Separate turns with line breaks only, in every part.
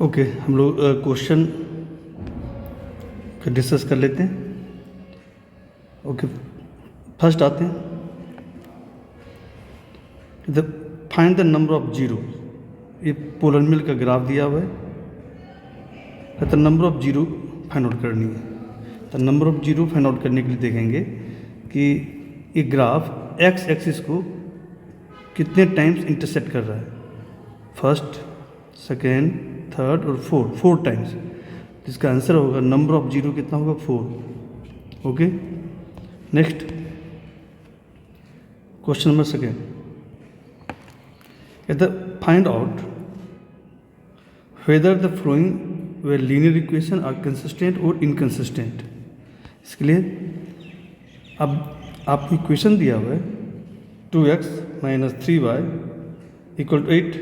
Okay, हम लोग question का डिस्कस कर लेते हैं। ओके, फर्स्ट आते हैं। Find the number of zero. ये पोलर मिल का ग्राफ दिया हुआ है। कहते number of zero find out करनी है। तो number of zero find out करने के लिए देखेंगे कि ये ग्राफ एक्स एक्सिस को कितने टाइम्स इंटरसेक्ट कर रहा है। फर्स्ट, सेकेंड, थर्ड और फोर टाइम्स। इसका आंसर होगा नंबर ऑफ जीरो कितना होगा 4। Okay, next question number second कहता find out whether the following way linear equation are consistent और इनकंसिस्टेंट। इसके लिए अब आपको इक्वेशन दिया हुआ है 2x - 3y = 8।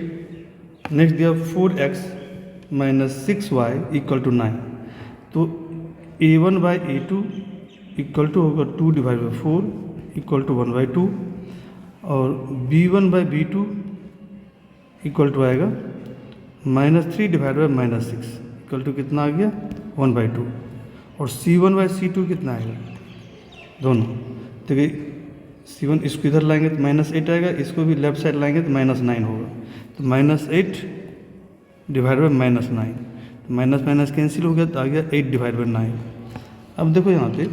नेक्स्ट दिया 4x - 6y = 9। तो a1/a2 = होगा 2/4 = 1/2 और b1/b2 = आएगा -3/-6 = कितना आ गया 1/2 और c1/c2 कितना आएगा दोनों। देखिए c1 इसको इधर लाएंगे तो -8 आएगा, इसको भी लेफ्ट साइड लाएंगे तो -9 होगा। तो -8/-9 तो माइनस कैंसिल हो गया तो आ गया 8/9। अब देखो यहाँ पे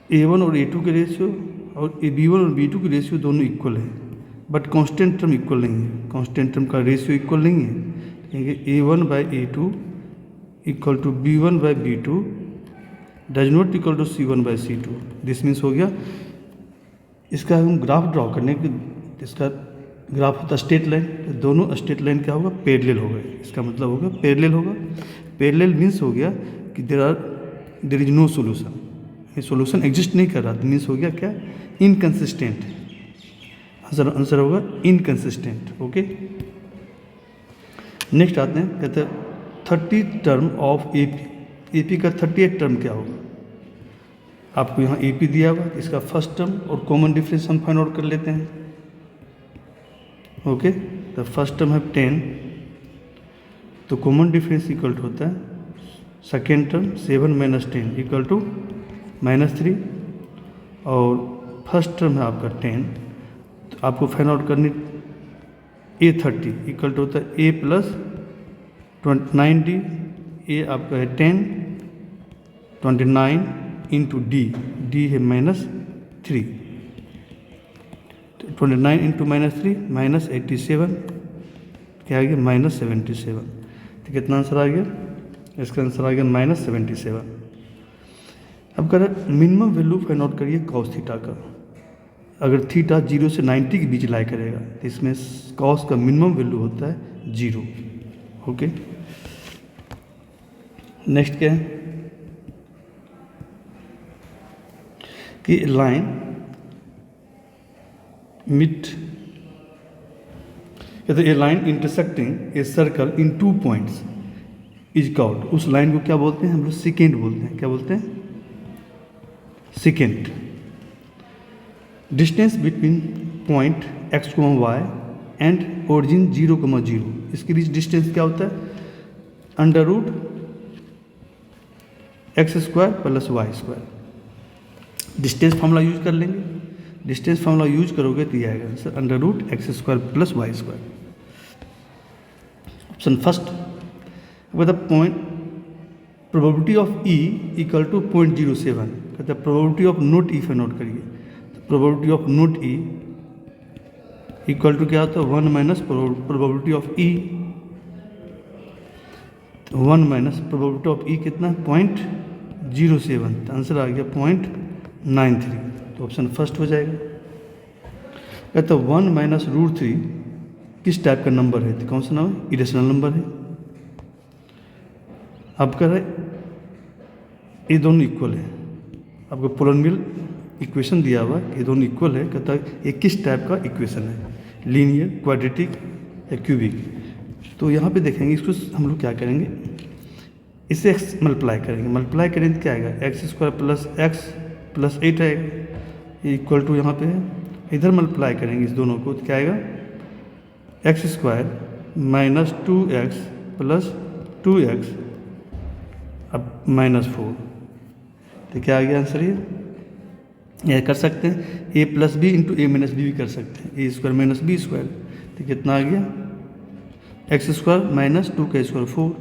a1 और a2 के रेशियो और b1 और b2 के रेशियो दोनों इक्वल है, बट कांस्टेंट टर्म इक्वल नहीं है। कांस्टेंट टर्म का रेशियो इक्वल नहीं है। कहेंगे a1/a2 = b1/b2 does not equal to c1/c2। This means हो गया। इसका हम ग्राफ ड्रॉ करने के, इसका ग्राफ होता है स्ट्रेट लाइन। तो दोनों स्ट्रेट लाइन क्या होगा पैरेलल होगा। इसका मतलब होगा पैरेलल होगा। पैरेलल मीन्स हो गया कि देयर इज नो सोल्यूशन, ये सोल्यूशन एग्जिस्ट नहीं कर रहा। तो मीन्स हो गया क्या इनकंसिस्टेंट। आंसर होगा इनकंसिस्टेंट। ओके, नेक्स्ट आते हैं। कहते हैं 30 टर्म ऑफ एपी का 38 टर्म क्या होगा। आपको यहाँ एपी दिया हुआ, इसका फर्स्ट टर्म और कॉमन डिफरेंस हम फाइंड आउट कर लेते हैं। ओके, तो फर्स्ट टर्म है 10, तो कॉमन डिफरेंस इक्वल टू होता है सेकेंड टर्म 7 - 10 = -3 और फर्स्ट टर्म है आपका 10। तो आपको फाइंड आउट करनी a30 इक्वल टू होता है a + 9d। ए आपका है 10, 29 × d है -3। 29 × -3 -87 क्या आ गया -77। तो कितना आंसर आ गया, इसका आंसर आ गया -77। अब कह रहे मिनिमम वैल्यू फाइंड आउट करिए cos थीटा का। अगर थीटा 0 से 90 के बीच लाई करेगा तो इसमें cos का मिनिमम वैल्यू होता है 0। ओके, नेक्स्ट क्या है कि लाइन मिड, कहते a line intersecting a circle in 2 points is called. उस लाइन को क्या बोलते हैं हम लोग सेकेंड बोलते हैं। क्या बोलते हैं second. Distance between point x, y and origin 0, 0। इसके बीच डिस्टेंस क्या होता है √x² + y²। Distance formula use कर लेंगे। डिस्टेंस फार्मूला यूज करोगे तो ये आएगा answer √x² + y²। Option first with the point probability of E = 0.07। कहते हैं probability of note E find out करिए। प्रोबेबिलिटी ऑफ नोट E = क्या होता है 1 - probability of E। 1 - probability of E कितना 0.07। तो आंसर आ गया 0.93। तो ऑप्शन फर्स्ट हो जाएगा। कहते हैं 1 - √3 किस टाइप का नंबर है। तो कौन सा नंबर, इरेशनल नंबर है। अब कह रहे ये दोनों इक्वल है। आपको पोलिनोमियल इक्वेशन दिया हुआ ये दोनों इक्वल है। कहता है ये किस टाइप का इक्वेशन है, लीनियर, क्वाड्रेटिक या क्यूबिक। तो यहाँ पे देखेंगे इसको हम लोग क्या करेंगे, इसे x मल्टीप्लाई करेंगे। मल्टीप्लाई करेंगे तो क्या आएगा x² + x + 8 आएगा इक्वल टू यहाँ पे है। इधर मल्टीप्लाई करेंगे इस दोनों को तो क्या आएगा x² - 2x प्लस 2x अब -4। तो क्या आ गया आंसर? ये कर सकते हैं a plus B into A minus B भी कर सकते हैं, A square minus B square. तो कितना आ गया? एक्स स्क्वायर माइनस 2 का स्क्वायर 4।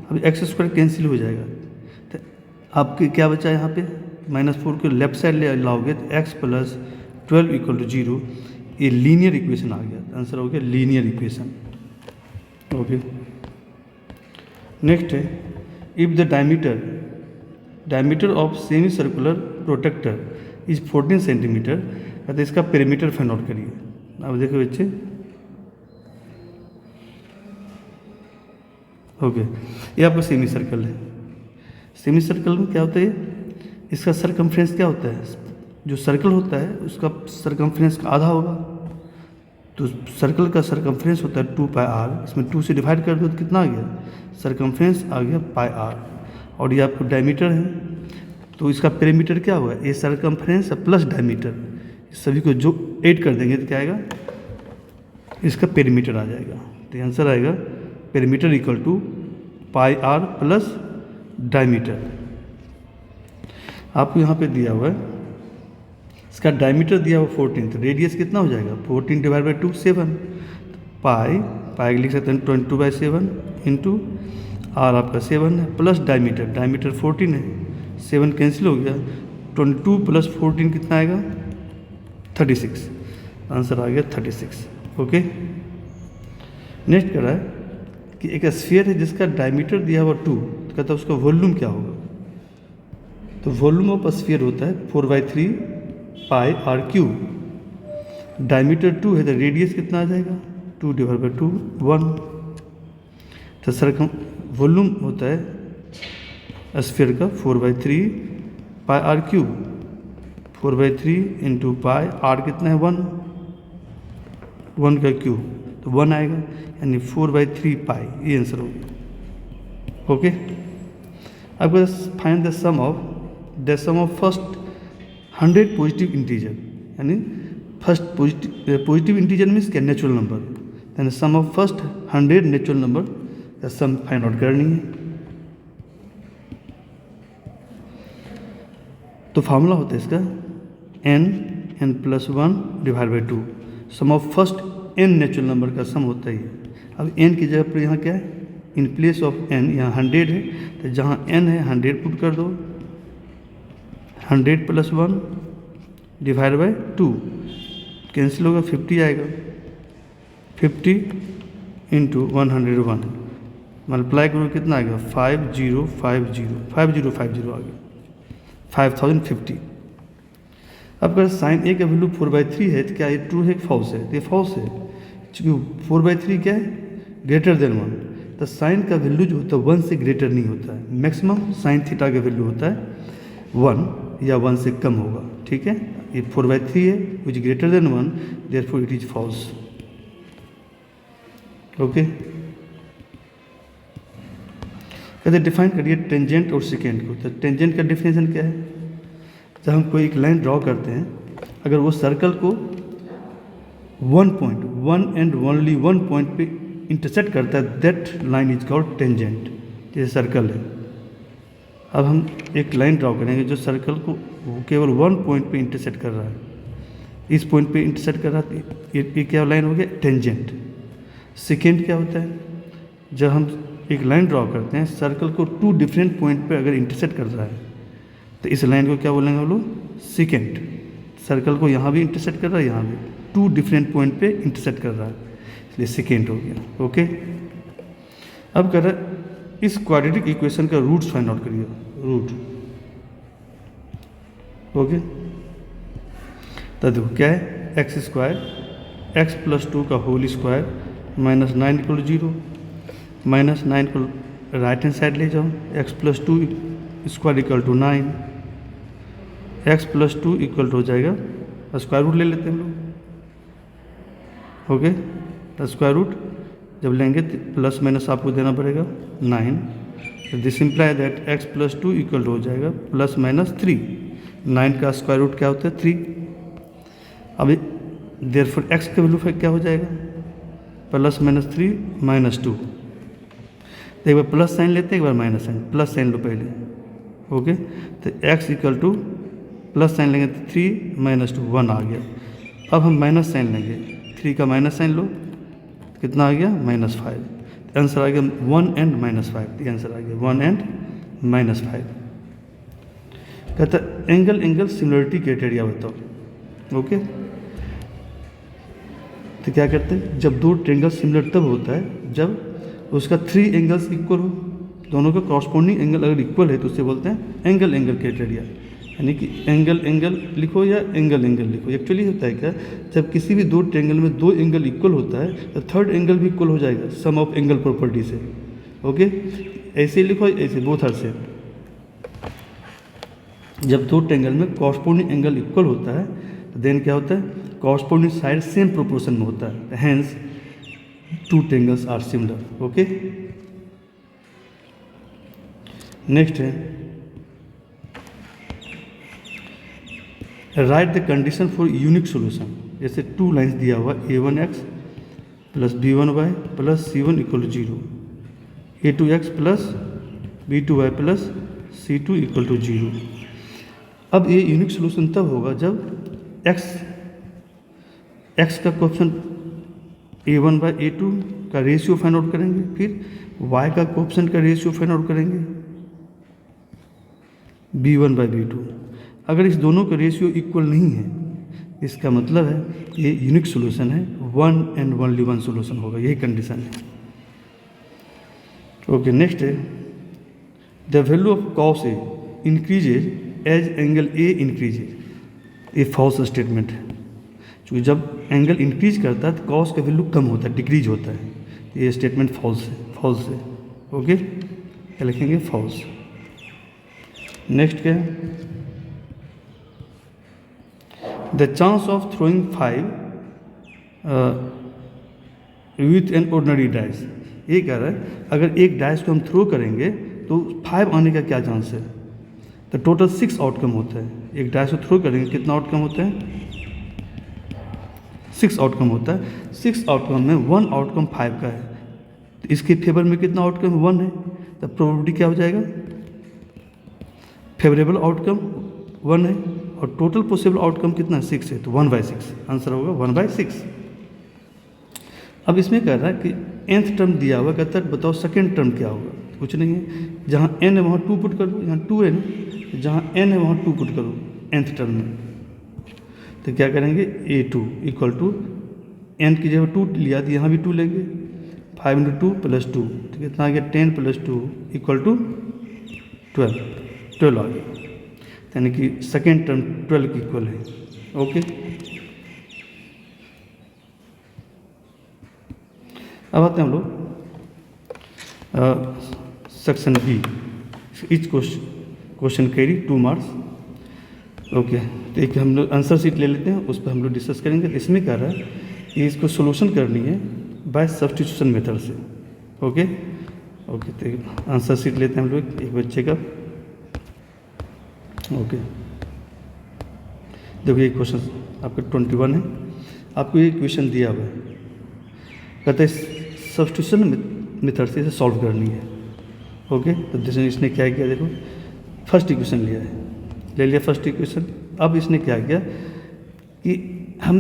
अब एक्स स्क्वायर कैंसिल हो जाएगा, तो आपके क्या बचा यहाँ पे? -4 को लेफ्ट साइड ले लाओगे तो x प्लस 12 इक्वल टू 0। ये लीनियर इक्वेशन आ गया, आंसर हो गया लीनियर इक्वेशन। ओके, नेक्स्ट है if the diameter of semi circular protector is 14 centimetre, कहते इसका पेरीमीटर फाइंड आउट करिए। अब देखो बच्चे, ओके, ये आपका सेमी सर्कल है। सेमी सर्कल में क्या होता है? इसका सरकमफ्रेंस क्या होता है? जो सर्कल होता है उसका सरकमफ्रेंस का आधा होगा, तो सर्कल का सरकमफ्रेंस होता है 2πr। इसमें 2 से डिवाइड कर दो तो कितना आ गया? सरकमफ्रेंस आ गया πr। और ये आपका डायमीटर है, तो इसका पेरीमीटर क्या होगा? ये सरकमफ्रेंस प्लस डायमीटर, सभी को जो ऐड कर देंगे तो क्या आएगा? इसका पेरीमीटर आ जाएगा। तो आंसर आएगा perimeter equal to πr plus diameter. आपको यहाँ पे दिया हुआ है, इसका डायमीटर दिया हुआ 14, तो रेडियस कितना हो जाएगा? 14 डिवाइड बाई 2 7। पाई लिख सकते हैं 22/7 इंटू आर आपका 7 है प्लस डायमीटर 14 है, 7 कैंसिल हो गया, 22 प्लस 14 कितना आएगा? 36। आंसर आ गया 36। ओके, नेक्स्ट कर रहा है कि एक स्फीयर है जिसका डायमीटर दिया हुआ 2, तो कहता है उसका वॉल्यूम क्या होगा? तो वॉल्यूम ऑफ स्फीयर होता है 4/3 पाई आर क्यूब। डायमीटर 2 है तो रेडियस कितना आ जाएगा? 2 डिवाइड बाई 2 1। तो सरकम वॉल्यूम होता है स्फीयर का 4/3 pi r cube, 4/3 into pi r कितना है? 1 का क्यूब, तो 1 आएगा, यानी 4/3 पाई, ये आंसर हो गया। ओके, आपको find the sum of first 100 positive integer, यानी फर्स्ट पॉजिटिव इंटीजर मीन्स क्या? नेचुरल नंबर, यानी sum of first 100 natural number का सम फाइंड आउट करनी है। तो फार्मूला होता है इसका n plus 1 divide by 2। Sum of first n natural number का सम होता ही है। अब n की जगह पर यहाँ क्या है? इन प्लेस ऑफ n यहाँ 100 है, तो जहाँ n है 100 पुट कर दो, 100 प्लस 1 डिवाइड बाई 2 कैंसिल होगा, 50 आएगा, 50 इंटू 101 मल्टीप्लाई करो कितना आ गया? 5050 आ गया, 5050। अब अगर साइन ए का वैल्यू 4/3 है तो क्या ये ट्रू है? फॉल्स है? तो ये फॉल्स है, क्योंकि 4/3 क्या है? Greater than 1। तो साइन का वैल्यू जो होता है 1 से ग्रेटर नहीं होता है, मैक्सिमम साइन थीटा का वैल्यू होता है 1 या 1 से कम होगा। ठीक है, ये 4/3 है which greater than 1, therefore it is false. Okay, कहते डिफाइन करिए टेंजेंट और सेकेंड को। तो टेंजेंट का डिफिनेशन क्या है? जब हम कोई एक लाइन ड्रॉ करते हैं, अगर वो सर्कल को 1 एंड ओनली 1 पॉइंट पे इंटरसेक्ट करता है, that line is called tangent. जैसे सर्कल है, अब हम एक लाइन ड्रॉ करेंगे जो सर्कल को केवल 1 पॉइंट पे इंटरसेक्ट कर रहा है, इस पॉइंट पे इंटरसेक्ट कर रहा है, ये क्या लाइन हो गया? टेंजेंट। सेकेंड क्या होता है? जब हम एक लाइन ड्रॉ करते हैं, सर्कल को 2 डिफरेंट पॉइंट पे अगर इंटरसेक्ट कर रहा है, तो इस लाइन को क्या बोलेंगे हम लोग? सेकेंड। सर्कल को यहाँ भी इंटरसेक्ट कर रहा है, यहाँ भी 2 डिफरेंट पॉइंट पे इंटरसेक्ट कर रहा है, इसलिए सेकेंड हो गया। ओके, अब कर रहा है इस क्वाड्रेटिक इक्वेशन का रूट्स फाइंड आउट करिए, रूट। ओके, तो देखो क्या है? एक्स स्क्वायर एक्स प्लस 2 का whole square minus 9 equal to 0, minus 9 को राइट हैंड साइड ले जाओ, X plus 2 square equal to 9, X plus 2 equal to हो जाएगा, स्क्वायर रूट ले लेते हैं हम लोग। ओके, तो स्क्वायर रूट जब लेंगे तो प्लस माइनस आपको देना पड़ेगा 9, तो this imply that X plus 2 equal to हो जाएगा प्लस माइनस 3। 9 का स्क्वायर रूट क्या होता है? 3। अब देयरफॉर एक्स का वैल्यू क्या हो जाएगा? Plus minus 3 minus 2। तो एक बार प्लस साइन लेते हैं, एक बार माइनस साइन। प्लस साइन लो पहले, ओके। तो x equal two plus sign लेंगे तो 3 माइनस 2 1 आ गया। अब हम माइनस साइन लेंगे, 3 का माइनस साइन लो, कितना आ गया -5। आंसर आ गया 1 एंड -5। ये आंसर आ गया 1 एंड -5। कहता है एंगल सिमिलरिटी क्राइटेरिया बताओ, ओके। तो क्या करते हैं, जब दो ट्रेंगल सिमिलर तब होता है जब उसका 3 एंगल्स इक्वल हो, दोनों का कॉरस्पॉन्डिंग एंगल अगर इक्वल है तो उससे बोलते हैं एंगल क्राइटेरिया। यानी कि एंगल लिखो या एंगल लिखो। एक्चुअली होता है क्या, जब किसी भी दो ट्रेंगल में 2 एंगल इक्वल होता है तो थर्ड एंगल भी इक्वल हो जाएगा सम ऑफ एंगल प्रॉपर्टी से, ओके। ऐसे लिखो, ऐसे बोथ आर सेम। जब दो ट्रेंगल में कॉरस्पॉन्डिंग एंगल इक्वल होता है तो देन क्या होता है, कॉरस्पॉन्डिंग साइड सेम प्रोपोर्शन में होता है, hence 2 triangles are similar, okay. Next है write the condition for unique solution. जैसे 2 लाइन्स दिया हुआ a1x plus b1y plus c1 equal to 0, a2x plus b2y plus c2 equal to 0। अब ये unique solution तब होगा जब x का कोएफिशिएंट a1/a2 का रेशियो फाइंड आउट करेंगे, फिर y का कोएफिशिएंट का रेशियो फाइंड आउट करेंगे b1/b2। अगर इस दोनों का रेशियो इक्वल नहीं है, इसका मतलब है ये यूनिक सोल्यूशन है, 1 एंड ओनली 1 सोल्यूशन होगा, यही कंडीशन है, ओके। नेक्स्ट है the value of cos A increases as angle A increases. ये फॉल्स स्टेटमेंट है, क्योंकि जब एंगल इंक्रीज करता है तो कॉस का वैल्यू कम होता है, डिक्रीज होता है। ये स्टेटमेंट फॉल्स है, ओके। क्या लिखेंगे, फॉल्स। नेक्स्ट क्या है, the chance of throwing 5 with an ordinary dice. ये कह रहा है अगर एक डाइस को हम थ्रो करेंगे तो 5 आने का क्या चांस है, तो टोटल 6 आउटकम होता है। एक डाइस को थ्रो करेंगे कितना आउटकम होता है, 6 आउटकम होता है। 6 आउटकम में 1 आउटकम 5 का है, तो इसके फेवर में कितना आउटकम 1 है, तो प्रोबेबिलिटी क्या हो जाएगा, फेवरेबल आउटकम 1 है और टोटल पॉसिबल आउटकम कितना 6 है, तो 1/6 आंसर होगा 1/6। अब इसमें कह रहा है कि nth टर्म दिया हुआ, कहता है बताओ सेकेंड टर्म क्या होगा, कुछ नहीं है, जहाँ n है वहाँ 2 पुट करो, यहाँ 2 है ना, जहाँ n है वहाँ 2 पुट करो nth टर्म में। तो क्या करेंगे, a2 इक्वल टू n की जगह 2 लिया तो यहाँ भी 2 लेंगे, 5 × 2 + 2, तो कितना आ गया 10 + 2 इक्वल टू 12 आ गया। यानी कि सेकेंड टर्म 12 की इक्वल है, ओके। अब आते हैं हम लोग section B, each question carry 2 marks, okay. तो एक हम लोग आंसर शीट ले लेते हैं, उस पर हम लोग डिस्कस करेंगे। तो इसमें कह रहा है कि इसको सोल्यूशन करनी है बाय सब्स्टिट्यूशन मेथड से, ओके। तो आंसर शीट लेते हैं हम लोग एक बच्चे का, ओके। देखो ये क्वेश्चन आपका 21 है, आपको ये क्वेश्चन दिया हुआ है, कहते हैं सब्स्टिट्यूशन मेथड से इसे सॉल्व करनी है, ओके। तो जैसे इसने क्या किया, देखो फर्स्ट इक्वेशन ले लिया फर्स्ट इक्वेशन। अब इसने क्या किया कि हम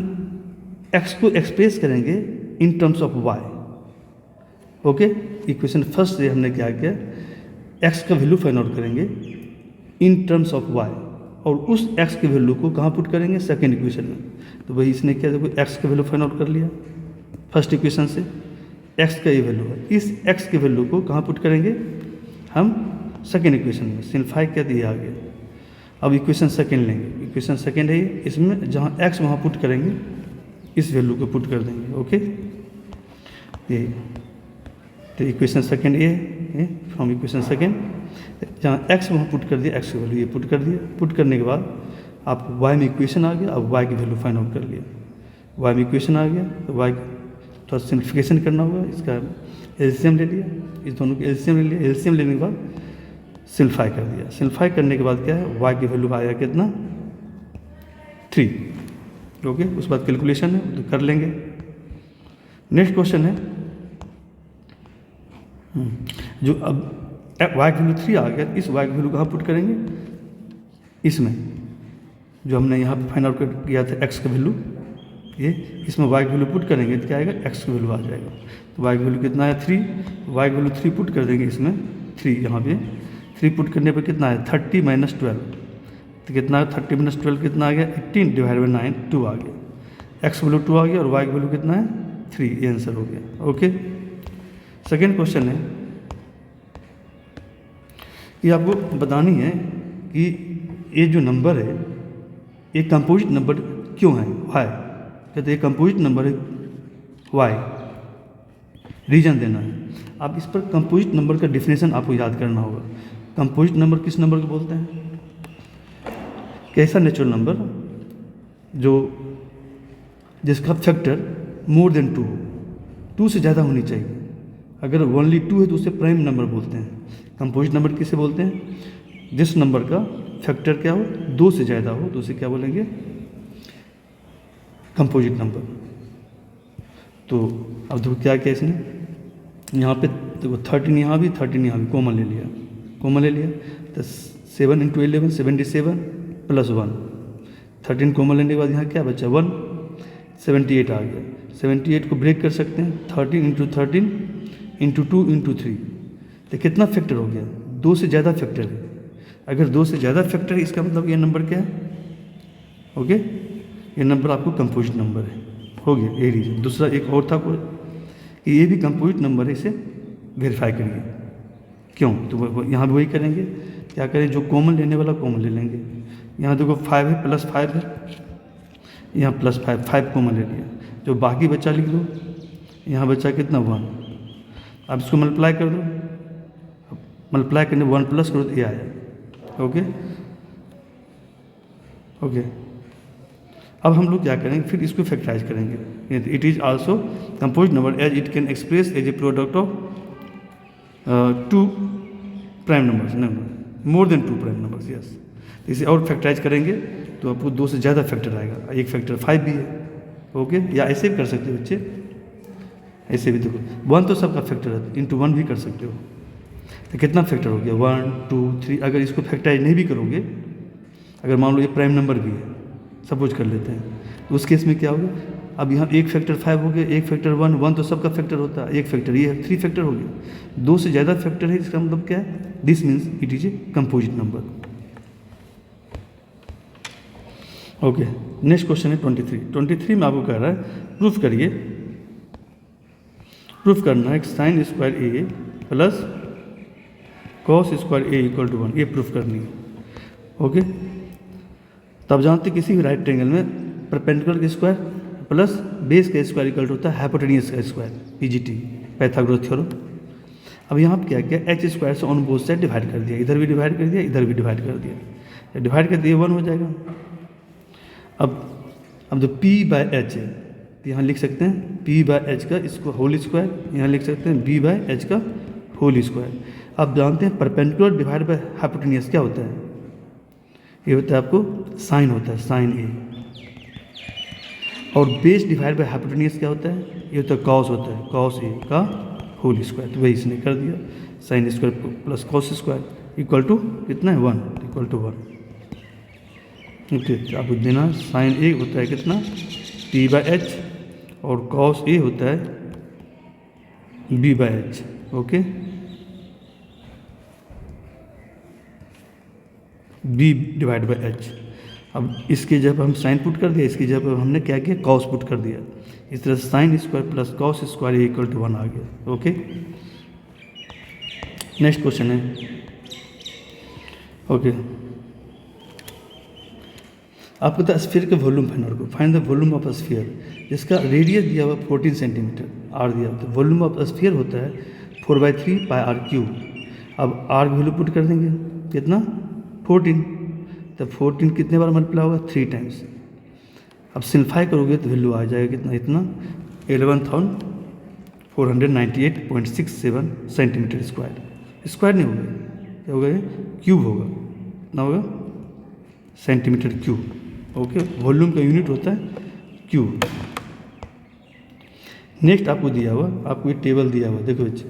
x को एक्सप्रेस करेंगे in terms of y, okay. Equation first से हमने क्या किया, x का वैल्यू फाइंड आउट करेंगे इन टर्म्स ऑफ y, और उस x के वैल्यू को कहाँ पुट करेंगे, सेकेंड इक्वेशन में। तो वही इसने क्या, देखो x का वैल्यू फाइंड आउट कर लिया फर्स्ट इक्वेशन से, x का ये वैल्यू है, इस x के वैल्यू को कहाँ पुट करेंगे हम, सेकेंड इक्वेशन में। सिंप्लीफाई क्या दिया आ गया। अब इक्वेशन सेकेंड लेंगे, इक्वेशन सेकेंड है ये, इसमें जहाँ x वहाँ पुट करेंगे इस वैल्यू को पुट कर देंगे, ओके। ये तो इक्वेशन सेकेंड ये फ्रॉम इक्वेशन सेकेंड, जहाँ x वहाँ पुट कर दिया, x की वैल्यू ये पुट कर दिया। पुट करने के बाद आप y में इक्वेशन आ गया, अब y की वैल्यू फाइंड आउट कर लिया, y में इक्वेशन आ गया तो y थोड़ा सिंप्लीफिकेशन करना होगा, इसका एलसीएम ले लिया, इस दोनों के एलसीएम ले लिया, एलसीएम लेने के बाद सिंप्लीफाई कर दिया। सिंप्लीफाई करने के बाद क्या है, y की वैल्यू आया कितना 3, ओके। उसके बाद कैलकुलेशन है तो कर लेंगे। नेक्स्ट क्वेश्चन है जो अब y की वैल्यू 3 आ गया, इस y की वैल्यू कहाँ पुट करेंगे, इसमें जो हमने यहाँ पे फाइंड आउट किया था x का वैल्यू, ये इसमें y की वैल्यू पुट करेंगे तो क्या आएगा, x की वैल्यू आ जाएगा। तो y की वैल्यू कितना है 3, y की वैल्यू 3 पुट कर देंगे इसमें, 3 यहाँ पे 3 पुट करने पर कितना है 30 - 12, तो कितना है 30 - 12 कितना आ गया 18 / 9 2 आ गया, x की वैल्यू 2 आ गया और y की वैल्यू कितना है 3, ये आंसर हो गया। ओके, सेकेंड क्वेश्चन है, ये आपको बतानी है कि ये जो नंबर है ये कंपोजिट नंबर क्यों है, वाई, कहते ये कंपोजिट नंबर है वाई, रीजन देना है। आप इस पर कंपोजिट नंबर का डिफिनेशन आपको याद करना होगा। कंपोजिट नंबर किस नंबर को बोलते हैं, कैसा नेचुरल नंबर जो जिसका फैक्टर मोर देन 2 हो, 2 से ज़्यादा होनी चाहिए। अगर ओनली 2 है तो उसे प्राइम नंबर बोलते हैं। कंपोजिट नंबर किसे बोलते हैं, जिस नंबर का फैक्टर क्या हो 2 से ज़्यादा हो तो उसे क्या बोलेंगे, कंपोजिट नंबर। तो अब देखो क्या किया इसने, यहाँ पे देखो 13 यहाँ भी 13 यहाँ भी कॉमन ले लिया, कॉमन ले लिया तो 7 × 11 77 + 1, 13 कॉमन लेने के बाद यहाँ क्या बचा 1, 78 आ गया। 78 को ब्रेक कर सकते हैं, 13 × 13 × 2 × 3, तो कितना फैक्टर हो गया, 2 से ज़्यादा फैक्टर है। अगर 2 से ज़्यादा फैक्टर है इसका मतलब ये नंबर क्या है, ओके, ये नंबर आपको कंपोजिट नंबर है, हो गया ये रीजन। दूसरा एक और था कोई कि ये भी कंपोजिट नंबर है, इसे वेरीफाई करिए क्यों, तो यहाँ भी वही करेंगे, क्या करें, जो कॉमन लेने वाला कॉमन ले लेंगे। यहाँ देखो 5 है +5 है, यहाँ +5 5 कॉमन ले लिया, जो बाकी बचा लिख दो, यहाँ बचा कितना 1, अब इसको मल्टीप्लाई कर दो, मल्टीप्लाई करने 1 प्लस करो तो ये आया। ओके ओके, अब हम लोग क्या करेंगे, फिर इसको फैक्टराइज करेंगे। It is also composite number as it can express as a product of 2 prime numbers, more than 2 prime numbers, yes. इसे और फैक्टराइज करेंगे तो आपको 2 से ज़्यादा फैक्टर आएगा, एक फैक्टर 5 भी है। ओके, या ऐसे भी कर सकते हो बच्चे, ऐसे भी देखो 1 तो सबका फैक्टर है, × 1 भी कर सकते हो, तो कितना फैक्टर हो गया 1 2 3। अगर इसको फैक्टराइज नहीं भी करोगे, अगर मान लो ये प्राइम नंबर भी है, सपोज कर लेते हैं, तो उस केस में क्या होगा, अब यहाँ एक फैक्टर 5 हो गया, एक फैक्टर 1, 1 तो सबका फैक्टर होता है, एक फैक्टर ये है, 3 फैक्टर हो गया। 2 से ज़्यादा फैक्टर है, इसका मतलब क्या है, this means it is a composite number. Okay, next question है 23 में आपको कह रहा है प्रूफ करिए, प्रूफ करना है sin² A plus cos² A = 1, ये प्रूफ करनी है। ओके, तब जानते किसी भी राइट ट्रायंगल में परपेंडिकुलर का स्क्वायर प्लस बेस का स्क्वायर इक्वल टू होता है हाइपोटेन्यूज का स्क्वायर, PGT, पाइथागोरस थ्योरम। अब यहाँ पर क्या किया, h² से ऑन बोथ साइड डिवाइड कर दिया, इधर भी डिवाइड कर दिया, इधर भी डिवाइड कर दिया, डिवाइड कर दिया 1 हो जाएगा। अब जो p/h है तो यहाँ लिख सकते हैं p/h का इसको होल स्क्वायर, यहाँ लिख सकते हैं b/h का होल स्क्वायर। अब जानते हैं परपेंडिकुलर डिवाइड बाय हाइपोटेन्यूज क्या होता है, ये होता है आपको साइन होता है, sin A। और बेस डिवाइड बाय हाइपोटेन्यूज क्या होता है, ये होता है कॉस होता है, cos A का होल स्क्वायर। तो वही इसने कर दिया, sin² plus cos² equal to कितना है 1, इक्वल टू 1। ओके, तो आपको देना sin A होता है कितना p/h और cos A होता है b/h। Okay, b/h। अब इसकी जगह पर हम साइन पुट कर दिया, इसकी जगह पर हमने क्या किया cos पुट कर दिया, इस तरह sin² plus cos² equal to 1 आ गया। ओके, नेक्स्ट क्वेश्चन है। ओके, आपको पता है स्फीयर के volume find the volume of sphere, जिसका रेडियस दिया हुआ 14 सेंटीमीटर, r दिया हुआ, तो वॉल्यूम ऑफ स्फीयर होता है 4/3 πr³। अब r की वैल्यू पुट कर देंगे, कितना 14, तो 14 कितने बार मल्टीप्लाई होगा 3 टाइम्स। अब सिंप्लीफाई करोगे तो वैल्यू आ जाएगा कितना, इतना 11,498.67 सेंटीमीटर स्क्वायर। स्क्वायर नहीं होगा, क्या होगा, क्यूब होगा, ना होगा सेंटीमीटर क्यूब। ओके, वॉल्यूम का यूनिट होता है क्यूब। नेक्स्ट आपको दिया हुआ, आपको ये टेबल दिया हुआ, देखो बच्चे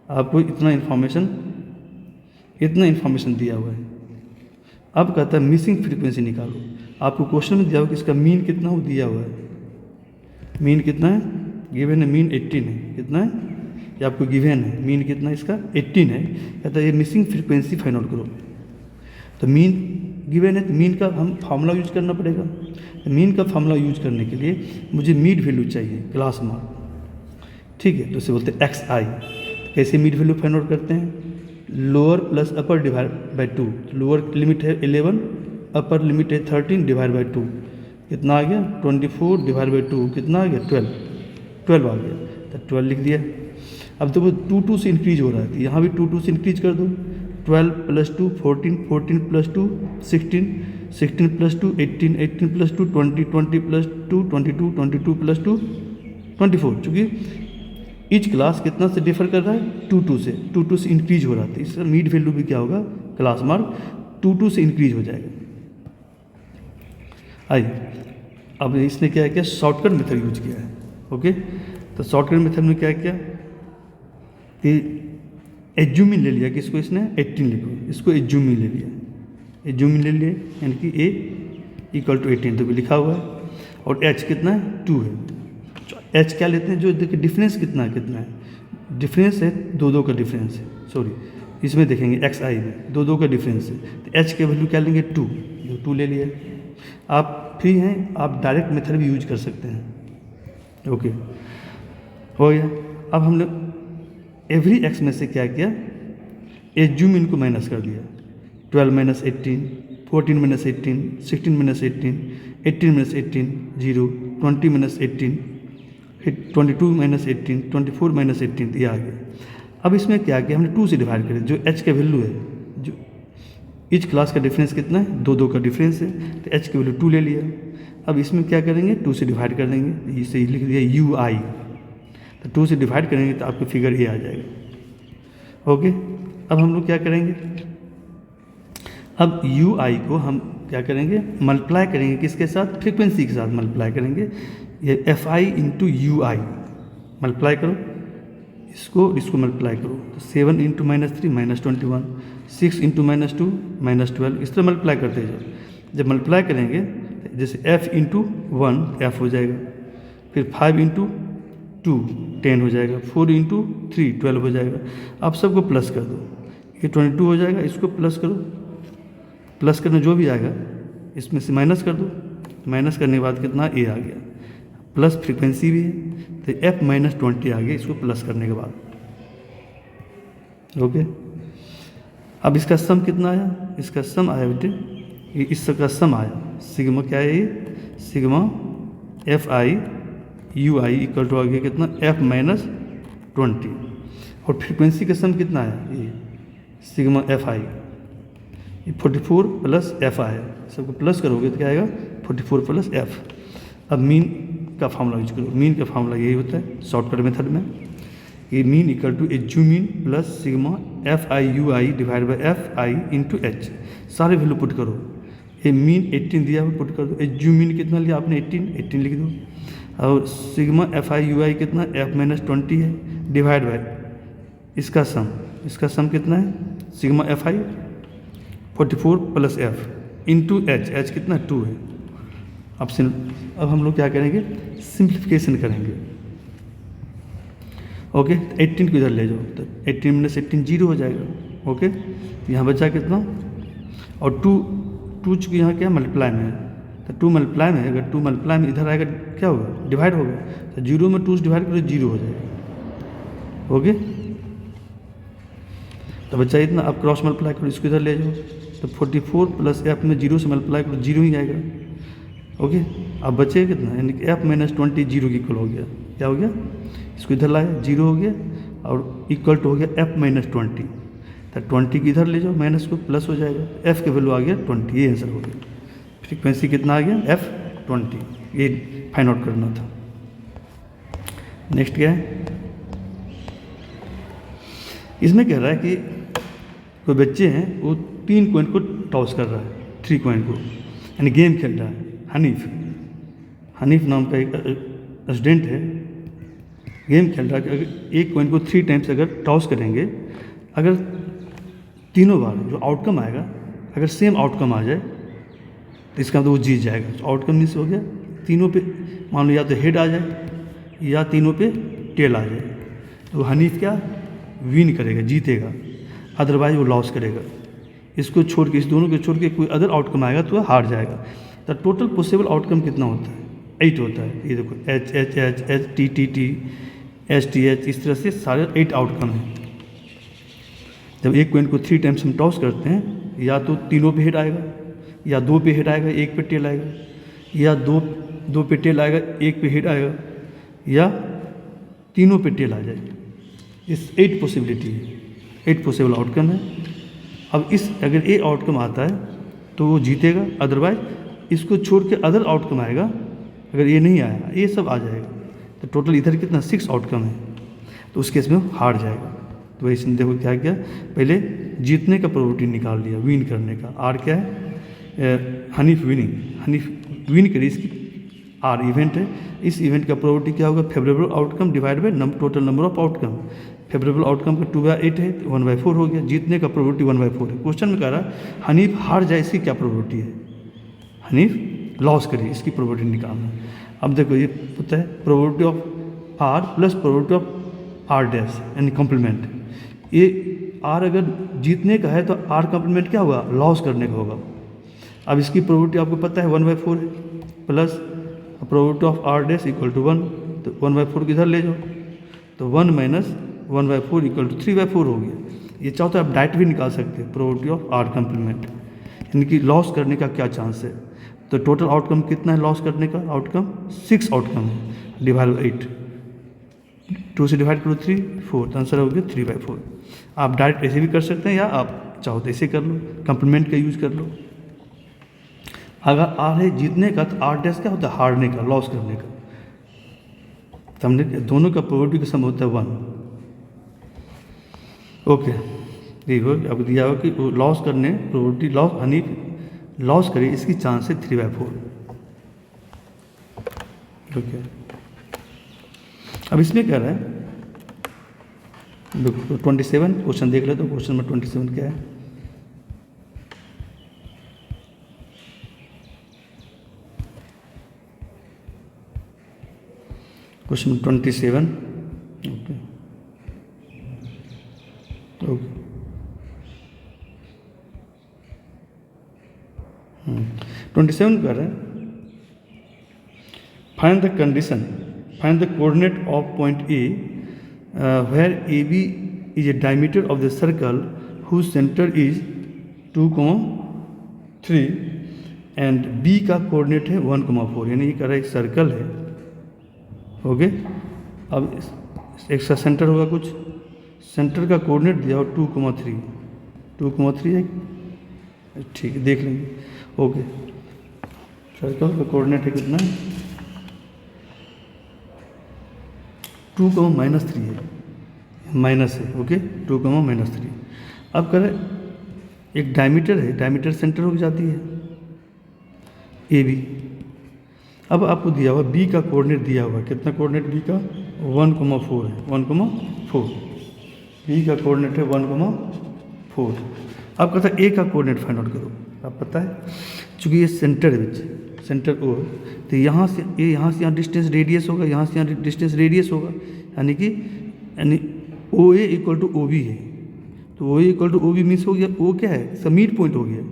आपको इतना इन्फॉर्मेशन दिया हुआ है। अब कहता है मिसिंग फ्रीक्वेंसी निकालो। आपको क्वेश्चन में दिया हुआ कि इसका मीन कितना हो, दिया हुआ है। मीन कितना है गिवन है, मीन 18 है। कितना है ये आपको गिवन है, मीन कितना है इसका 18 है। कहता है ये मिसिंग फ्रीक्वेंसी फाइंड आउट करो। तो मीन गिवन है तो मीन का हम फार्मूला यूज करना पड़ेगा। तो मीन का फार्मूला यूज करने के लिए मुझे मीड वैल्यू चाहिए, क्लास मार्क, ठीक है। तो इसे बोलते हैं एक्स आई। कैसे मीड वैल्यू फाइंड आउट करते हैं, lower plus upper divide by 2। Lower limit है 11, अपर लिमिट है 13 डिवाइड बाई 2। कितना आ गया 24 डिवाइड बाई 2 कितना आ गया 12 आ गया। तो 12 लिख दिया। अब देखो 2 से इंक्रीज हो रहा है, तो यहाँ भी 2 से इंक्रीज कर दो। 12 plus 2 14, 14 plus 2 16, 16 plus 2 18, 18 plus 2 20, 20 plus 2 22, 22 plus 2 24। चूँकि ईच क्लास कितना से डिफर कर रहा है 2 से, 2 से इंक्रीज हो रहा था। इसका मीड वैल्यू भी क्या होगा, क्लास मार्क 2 से इंक्रीज हो जाएगा। आइए अब इसने क्या किया, शॉर्टकट मेथड यूज किया है। ओके, तो शॉर्टकट मेथड में क्या किया कि एज्यूमिन ले लिया, किसको इसने 18 लिखो, इसको एज्यूमिन ले लिया, एज्यूमिन ले लिए, यानी कि ए इक्वल टू 18 तो भी लिखा हुआ है। और एच कितना है 2 है। एच क्या लेते हैं, जो देखिए डिफरेंस कितना है, डिफरेंस है 2 का डिफरेंस है, सॉरी इसमें देखेंगे एक्स आई में 2 का डिफरेंस है। तो एच के वैल्यू क्या लेंगे 2, जो 2 ले लिया। आप फ्री हैं, आप डायरेक्ट मेथड भी यूज कर सकते हैं। ओके हो गया। अब हमने एवरी एक्स में से क्या किया, एज्यूमिन को माइनस कर दिया। 12 minus 18, 14 minus 18, 16 minus 18, 18 minus 18 0, 20 minus 18, 22 minus 18, 24 minus 18 ये आ गया। अब इसमें क्या किया हमने 2 से डिवाइड करें, जो एच का वैल्यू है, जो इच क्लास का डिफरेंस कितना है 2 का डिफरेंस है, तो एच की वैल्यू 2 ले लिया। अब इसमें क्या करेंगे 2 से डिवाइड कर देंगे, इसे लिख दिया यू आई। तो 2 से डिवाइड करेंगे तो आपको फिगर ये आ जाएगा। ओके, अब हम लोग क्या करेंगे, अब यू आई को हम क्या करेंगे मल्टीप्लाई करेंगे, किसके साथ, फ्रीक्वेंसी के साथ मल्टीप्लाई करेंगे। ये F i into you I multiply करो, इसको मल्टीप्लाई करो। तो 7 इंटू -3 -21, 6 इंटू -2 -12, इस तरह मल्टीप्लाई करते जाओ। जब मल्टीप्लाई करेंगे जैसे f इंटू 1 f हो जाएगा, फिर 5 इंटू 2 10 हो जाएगा, 4 इंटू 3 12 हो जाएगा। आप सबको प्लस कर दो, ये 22 हो जाएगा, इसको प्लस करो, प्लस करने जो भी आएगा इसमें से माइनस कर दो। माइनस करने के बाद कितना a आ गया, प्लस फ्रीक्वेंसी भी है तो f -20 आ गया इसको प्लस करने के बाद। ओके, अब इसका सम कितना आया, इसका सम आया बेटे, ये इसका सम आया, सिग्मा क्या है ये, sigma f i u i equal to आ गया कितना f -20। और फ्रीक्वेंसी का सम कितना आया, ये sigma f i 44 plus f आया, सबको प्लस करोगे तो क्या आएगा 44 प्लस एफ। अब मीन का फार्मूला यूज करो, मीन का फार्मूला यही होता है शॉर्टकट मेथड में, ये mean equal to assumed mean plus sigma f i u i divide by f i into h. सारे वैल्यू पुट करो, ये मीन 18 दिया हुआ पुट कर दो, एज्यूमिन कितना लिया आपने 18 लिख दो, और सिग्मा एफ आई यू आई कितना f -20 है डिवाइड बाई इसका सम कितना है sigma f i 44 plus F into H कितना 2 है। अब हम लोग क्या करेंगे सिंप्लीफिकेशन करेंगे। ओके, 18 को इधर ले जाओ, तो 18 - 18 0 हो जाएगा। ओके, तो यहाँ बचा कितना, और 2 चूँकि यहाँ क्या मल्टीप्लाई में है, तो 2 मल्टीप्लाई में है, अगर 2 मल्टीप्लाई में इधर आएगा क्या होगा डिवाइड होगा, तो 0 में 2 से डिवाइड करो 0 हो जाएगा। ओके, तो बच्चा इतना, अब क्रॉस मल्टीप्लाई करो, इसको इधर ले जाओ, तो 44 प्लस एफ में 0 से मल्टीप्लाई करो 0 ही आएगा। ओके, अब बचेगा कितना, यानी कि f -20 0 के इक्वल हो गया, क्या हो गया, इसको इधर लाया 0 हो गया, और इक्वल टू हो गया f -20, तो 20 की इधर ले जाओ माइनस को प्लस हो जाएगा, f के वैल्यू आ गया 20, ये आंसर हो गया। फ्रीक्वेंसी कितना आ गया f 20, ये फाइंड आउट करना था। नेक्स्ट क्या है, इसमें कह रहा है कि कोई बच्चे हैं वो 3 कॉइन को टॉस कर रहा है, 3 कॉइन को, यानी गेम खेल रहा है। हनीफ नाम का एक स्टूडेंट है, गेम खेल रहा है कि अगर एक कॉइन को 3 टाइम्स अगर टॉस करेंगे, अगर तीनों बार जो आउटकम आएगा अगर सेम आउटकम आ जाए तो इसका मतलब वो जीत जाएगा। तो आउटकम मीन्स हो गया तीनों पे, मान लो या तो हेड आ जाए या तीनों पे टेल आ जाए, तो हनीफ क्या विन करेगा, जीतेगा, अदरवाइज वो लॉस करेगा। इसको छोड़ के, इस दोनों को छोड़ के कोई अदर आउटकम आएगा तो हार जाएगा। तो टोटल पॉसिबल आउटकम कितना होता है? 8 होता है। ये देखो H H H H T T T H T H, इस तरह से सारे 8 आउटकम हैं। जब एक कॉइन को 3 टाइम्स हम टॉस करते हैं, या तो तीनों पे हेड आएगा, या 2 पे हेड आएगा, 1 पे टेल आएगा, या दो पे टेल आएगा, 1 पे हेड आएगा, या तीनों पे टेल आ जाएगा। इस 8 पॉसिबिलिटी है, 8 पॉसिबल आउटकम है। अब इस अगर ए आउटकम आता है तो वो जीतेगा, अदरवाइज इसको छोड़ के अदर आउटकम आएगा, अगर ये नहीं आया ये सब आ जाएगा। तो टोटल इधर कितना 6 आउटकम है, तो उस केस में वो हार जाएगा। तो वही इसने देखो क्या किया, पहले जीतने का प्रोबेबिलिटी निकाल लिया, विन करने का। आर क्या है? हनीफ विनिंग, हनीफ विन करी, इसकी आर इवेंट है। इस इवेंट का प्रोबेबिलिटी क्या होगा? Favourable outcome divide by total number of outcome. Favourable outcome का 2/8 है, तो 1/4 हो गया। जीतने का प्रोबेबिलिटी 1/4 है। क्वेश्चन में कह रहा है हनीफ हार जाए, इसकी क्या प्रोबेबिलिटी है? हनीफ लॉस करे, इसकी प्रोबेबिलिटी निकालना। अब देखो ये पता है probability of R plus probability of R dash यानी कॉम्प्लीमेंट। ये आर अगर जीतने का है तो आर कॉम्प्लीमेंट क्या होगा? लॉस करने का होगा। अब इसकी प्रोबेबिलिटी आपको पता है 1/4 है, plus probability of R dash equal to 1, तो 1/4 किधर ले जाओ, तो 1 माइनस 1/4 इक्वल टू 3/4 हो गया। ये चाहो तो आप डायरेक्ट भी निकाल सकते हैं, प्रोबेबिलिटी ऑफ आर कॉम्प्लीमेंट, यानी कि लॉस करने का क्या चांस है। तो टोटल आउटकम कितना है लॉस करने का? आउटकम 6 आउटकम है, डिवाइड बाई 8, 2 से डिवाइड करो 3, 4, तो आंसर हो गया 3/4। आप डायरेक्ट ऐसे भी कर सकते हैं, या आप चाहो तो ऐसे कर लो, कॉम्प्लीमेंट का यूज कर लो। अगर आर है जीतने का, तो आर डैश क्या होता है? हारने का, लॉस करने का। तो हमने दोनों का प्रोबेबिलिटी का सम होता है 1। ओके, देखो अब दिया हो कि लॉस करने प्रोबेबिलिटी लॉस, हनी लॉस करे, इसकी चांस है 3/4। ओके, अब इसमें क्या रहा है, देखो 27 क्वेश्चन देख ले, तो क्वेश्चन में 27 क्या है? क्वेश्चन 27, ओके ओके 27 कर रहे हैं, find the condition, find the coordinate of point A where AB is a diameter of the circle whose center is 2,3 and B का कोऑर्डिनेट है 1,4, यानी ये कह रहा है एक सर्कल है। ओके, अब एक सा सेंटर होगा, कुछ सेंटर का कोऑर्डिनेट दिया हो 2,3, 2,3 है, ठीक है देख लेंगे। ओके, सर्कल का कोऑर्डिनेट है कितना? 2,-3 है, माइनस है। ओके, 2,-3। अब करें एक डायमीटर है, डायमीटर सेंटर हो जाती है ए बी। अब आपको दिया हुआ बी का कोऑर्डिनेट दिया हुआ, कितना कोऑर्डिनेट बी का? 1,4 है, 1,4। बी का कोऑर्डिनेट है 1,4। अब कहता है ए का कोऑर्डिनेट फाइंड आउट करो। आप पता है चूँकि ये सेंटर है, सेंटर ओ, तो यहाँ से यहाँ डिस्टेंस रेडियस होगा, यहाँ से यहाँ डिस्टेंस रेडियस होगा, यानी O A equal to O B है। तो O A equal to O B means हो गया, ओ क्या है? इसका मिड पॉइंट हो गया,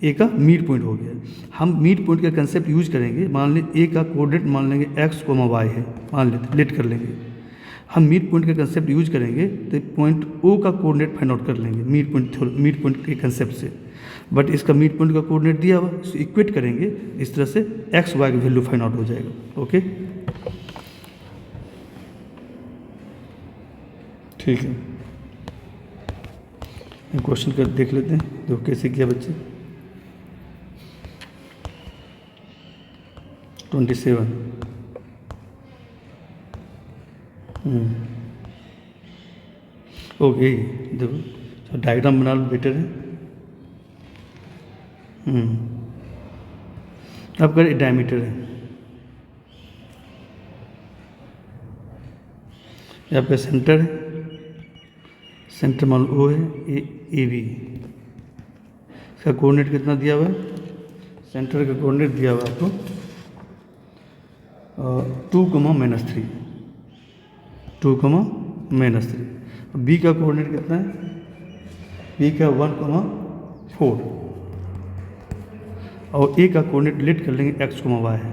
ए का मिड पॉइंट हो गया। हम मिड पॉइंट का कंसेप्ट यूज करेंगे। मान लें ए का कोऑर्डिनेट मान लेंगे x, y है, मान लेते लेट कर लेंगे। हम मिड पॉइंट का कंसेप्ट यूज करेंगे तो पॉइंट ओ का कोऑर्डिनेट फाइंड आउट कर लेंगे मिड पॉइंट के कंसेप्ट से। बट इसका मिड पॉइंट का कोऑर्डिनेट दिया हुआ, इसको इक्वेट करेंगे, इस तरह से एक्स वाई की वैल्यू फाइंड आउट हो जाएगा। ओके, ठीक है, क्वेश्चन कर देख लेते हैं, देखो कैसे किया बच्चे। 27, ओके, देखो डायग्राम बना लो, बेटर है। अब करें डायमीटर है, ये आपका सेंटर है, सेंटर मान लो ओ है, ए बी। इसका कोऑर्डिनेट कितना दिया हुआ है, सेंटर का कोऑर्डिनेट दिया हुआ है आपको 2,-3, 2,-3। बी का कोऑर्डिनेट कितना है, बी का 1,4 और ए का कोऑर्डिनेट लेट कर लेंगे x, y है।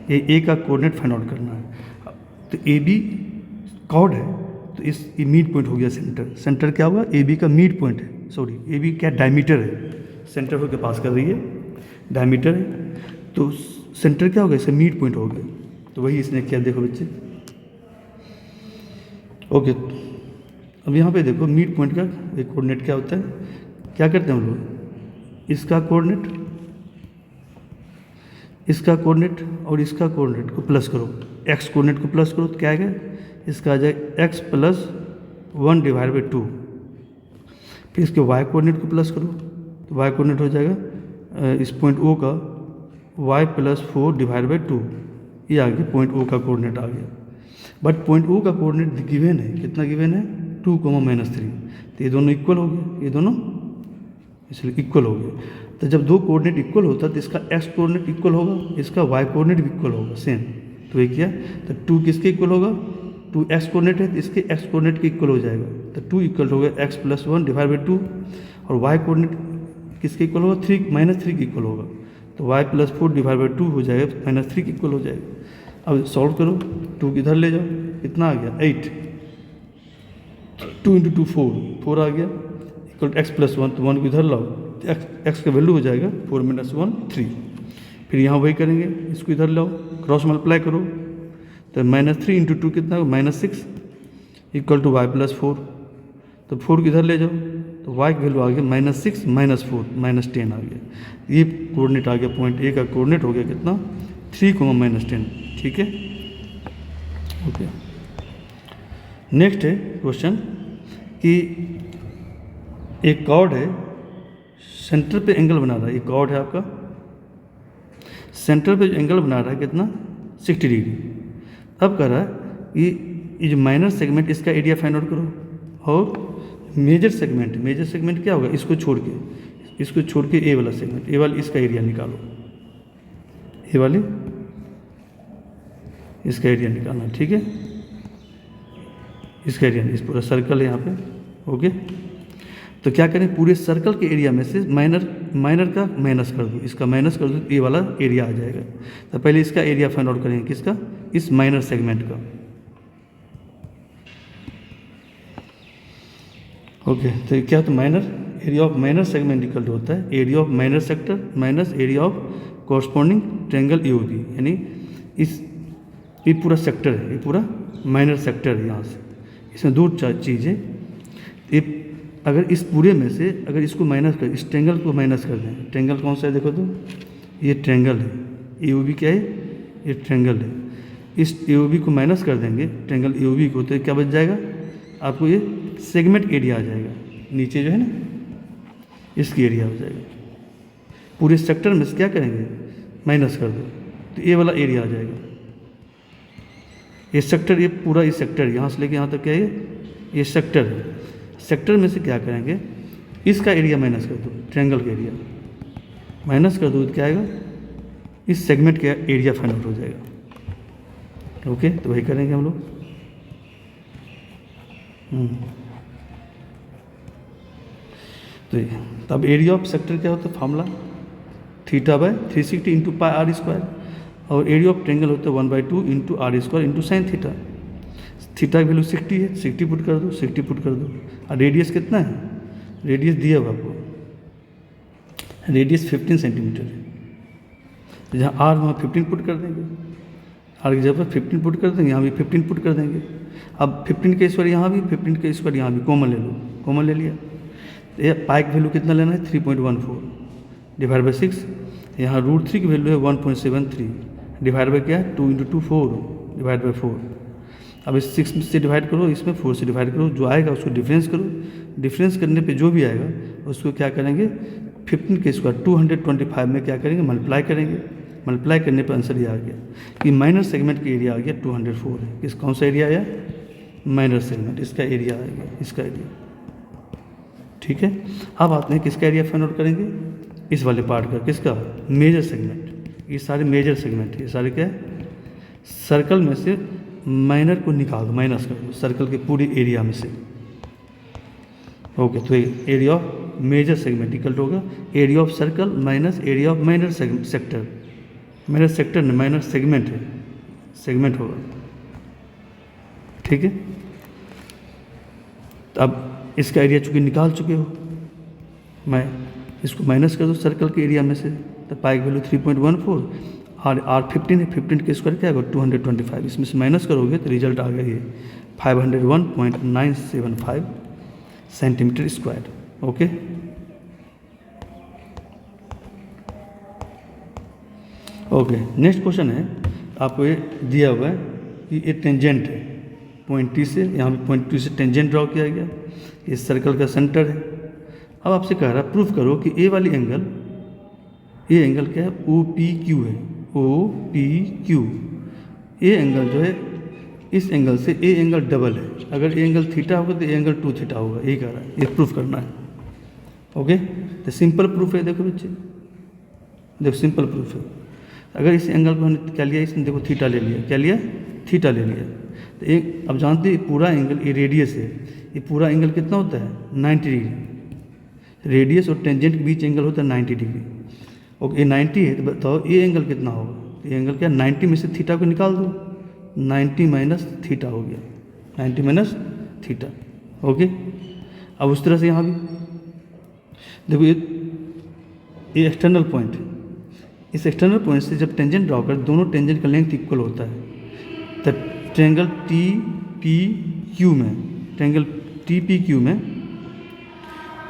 ये ए का कोऑर्डिनेट फाइंड आउट करना है। तो ए बी कॉर्ड है, तो इस मिड पॉइंट हो गया सेंटर। सेंटर क्या होगा, ए बी का मिड पॉइंट है, सॉरी ए बी क्या डायमीटर है, सेंटर को के पास कर रही है, डायमीटर है, तो सेंटर क्या होगा, इसका मिड पॉइंट हो गया। तो वही इसने किया, देखो बच्चे। ओके, अब यहाँ पे देखो मिड पॉइंट का एक कोऑर्डिनेट क्या होता है, क्या करते हैं हम लोग, इसका कोऑर्डिनेट, इसका कोऑर्डिनेट और इसका कोऑर्डिनेट को प्लस करो, एक्स कोऑर्डिनेट को प्लस करो तो क्या आएगा, इसका आ जाएगा x + 1/2। फिर इसके y कोऑर्डिनेट को प्लस करो तो y कोऑर्डिनेट हो जाएगा इस पॉइंट O का y + 4/2। ये आ गया पॉइंट O का कोऑर्डिनेट आ गया। बट पॉइंट O का कोऑर्डिनेट गिवन है, कितना गिवन है, 2,-3। तो ये दोनों इक्वल हो गए, ये दोनों इसलिए इक्वल हो गए। तो जब दो कोऑर्डिनेट इक्वल होता है तो इसका x कोऑर्डिनेट इक्वल होगा, इसका y कोऑर्डिनेट भी इक्वल होगा, सेम। तो ये किया, तो 2 किसके इक्वल होगा, 2 x कोऑर्डिनेट है तो इसके x कोऑर्डिनेट के इक्वल हो जाएगा। तो 2 इक्वल हो गया x + 1/2 और y कोऑर्डिनेट किसके इक्वल होगा, 3 -3 के इक्वल होगा। तो y + 4/2 हो जाएगा, -3 के इक्वल हो जाएगा। अब सॉल्व करो, 2 इधर ले जाओ, कितना आ गया 8, 2 × 2 4 आ गया, इक्वल x + 1, तो 1 को इधर लाओ, x का वैल्यू हो जाएगा 4 - 1 3। फिर यहाँ वही करेंगे, इसको इधर लाओ, क्रॉस मल्टीप्लाई करो, तो -3 × 2 कितना होगा, -6 इक्वल टू y + 4। तो 4 को इधर ले जाओ, तो y की वैल्यू आ गया -6 - 4 -10 आ गया। ये कोऑर्डिनेट आ गया, पॉइंट ए का कोऑर्डिनेट हो गया कितना, 3, ठीक है। ओके, नेक्स्ट है क्वेश्चन कि एक कॉर्ड है, सेंटर पे एंगल बना रहा है, एक कॉर्ड है आपका, सेंटर पे जो एंगल बना रहा है कितना, 60 डिग्री। अब कह रहा है ये जो माइनर सेगमेंट, इसका एरिया फाइंड आउट करो, और मेजर सेगमेंट क्या होगा, इसको छोड़ के ए वाला सेगमेंट, ए वाला इसका एरिया निकालो, ए वाले इसका एरिया निकालना, ठीक है। इसका एरिया, इस पूरा सर्कल है यहाँ पे, ओके। तो क्या करें, पूरे सर्कल के एरिया में से माइनर का माइनस कर दो, इसका माइनस कर दो, ये वाला एरिया आ जाएगा। तो पहले इसका एरिया फाइंड आउट करेंगे, किसका, इस माइनर सेगमेंट का। ओके, तो क्या, तो area of minor segment equal to होता है area of minor sector minus area of corresponding triangle AOB, यानी ये पूरा सेक्टर है, ये पूरा माइनर सेक्टर है। यहाँ से इसमें दो चीज़ है, अगर इस पूरे में से अगर इसको माइनस कर, इस ट्रायंगल को माइनस कर दें, ट्रायंगल कौन सा है देखो तो, ये ट्रायंगल है, AOB क्या है, ये ट्रायंगल है। इस AOB को माइनस कर देंगे, ट्रायंगल AOB को, तो क्या बच जाएगा आपको, ये सेगमेंट एरिया आ जाएगा, नीचे जो है ना इसकी एरिया हो जाएगा। पूरे सेक्टर में से क्या करेंगे, माइनस कर दो, तो ये वाला एरिया आ जाएगा। ये सेक्टर, ये पूरा ये सेक्टर, यहाँ से लेके यहाँ तक क्या है, ये सेक्टर है। सेक्टर में से क्या करेंगे, इसका एरिया माइनस कर दो, ट्रायंगल का एरिया माइनस कर दो, तो क्या आएगा, इस सेगमेंट का एरिया फाइंड आउट हो जाएगा। ओके, तो वही करेंगे हम लोग। तो तब एरिया ऑफ सेक्टर क्या होता है, फार्मूला θ/360 × πr², और एरिया ऑफ ट्रायंगल होता है 1/2 × r² × sin θ। थीटा की वैल्यू 60 है, 60 पुट कर दो, 60 पुट कर दो। और रेडियस कितना है, रेडियस दिया हुआ आपको, रेडियस 15 सेंटीमीटर है। तो जहाँ आर वहाँ 15 पुट कर देंगे, आर की जगह 15 पुट कर देंगे, यहाँ भी 15 पुट कर देंगे। अब 15 का स्क्वायर यहाँ भी, 15 का स्क्वायर यहाँ भी, कॉमन ले लो, कॉमन ले लिया। तो ये पाई की वैल्यू कितना लेना है, 3.14 डिवाइड बाई 6। यहाँ √3 की वैल्यू है 1.73 डिवाइड बाई क्या है, 2 × 2 4 डिवाइड बाई 4। अब इस 6 से डिवाइड करो, इसमें 4 से डिवाइड करो, जो आएगा उसको डिफरेंस करो, डिफरेंस करने पे जो भी आएगा उसको क्या करेंगे, 15 के स्क्वायर 225 में क्या करेंगे, मल्टीप्लाई करेंगे। मल्टीप्लाई करने पर आंसर ये आ गया कि माइनर सेगमेंट का एरिया आ गया 204 है। किस कौन सा एरिया आया, माइनर सेगमेंट, इसका एरिया आएगा, इसका एरिया। ठीक है, अब आते हैं किसका एरिया फाइंड आउट करेंगे, इस वाले पार्ट का, किसका, मेजर सेगमेंट। ये सारे मेजर सेगमेंट है, ये सारे क्या है, सर्कल में से माइनर को निकाल दो, माइनस कर दो सर्कल के पूरी एरिया में से। ओके, तो area of major segment equal होगा area of circle minus area of minor sector. Minor sector नहीं, माइनर सेगमेंट है, सेगमेंट होगा। ठीक है, तो अब इसका एरिया चूंकि निकाल चुके हो, मैं इसको माइनस कर दो सर्कल के एरिया में से, तो पाई की वैल्यू 3.14 और R 15 है, 15 के स्क्वायर क्या होगा 225, इसमें से माइनस करोगे तो रिजल्ट आ गया ये 501.975 centimetre square. Okay, okay, next question है, आपको ये दिया हुआ है कि ये टेंजेंट है पॉइंट टी से, यहाँ पे पॉइंट टी से टेंजेंट ड्रॉ किया गया, इस सर्कल का सेंटर है। अब आपसे कह रहा है प्रूफ करो कि ए वाली एंगल, ये एंगल क्या है, ओ पी क्यू है, ओ पी क्यू। ये एंगल जो है इस एंगल से ए एंगल डबल है, अगर ए एंगल थीटा होगा तो ए एंगल 2 थीटा होगा, यही कह रहा है, ये प्रूफ करना है। ओके, तो सिंपल प्रूफ है, देखो बच्चे, देखो सिंपल प्रूफ है। अगर इस एंगल को हमने क्या लिया, इसने देखो थीटा ले लिया, क्या लिया, थीटा ले लिया, तो एक, अब जानते हैं पूरा एंगल, ये रेडियस है, ये पूरा एंगल कितना होता है 90 डिग्री, रेडियस और टेंजेंट के बीच एंगल होता है 90 डिग्री। ओके, ये 90 है, तो बताओ ये एंगल कितना होगा, तो ये एंगल क्या, 90 में से थीटा को निकाल दो, 90 माइनस थीटा हो गया, 90 माइनस थीटा। ओके, अब उस तरह से यहाँ भी देखो, ये एक्सटर्नल पॉइंट, इस एक्सटर्नल पॉइंट से जब टेंजेंट ड्रॉ कर, दोनों टेंजेंट का लेंथ इक्वल होता है, तो ट्रायंगल टी पी क्यू में, ट्रायंगल टी पी क्यू में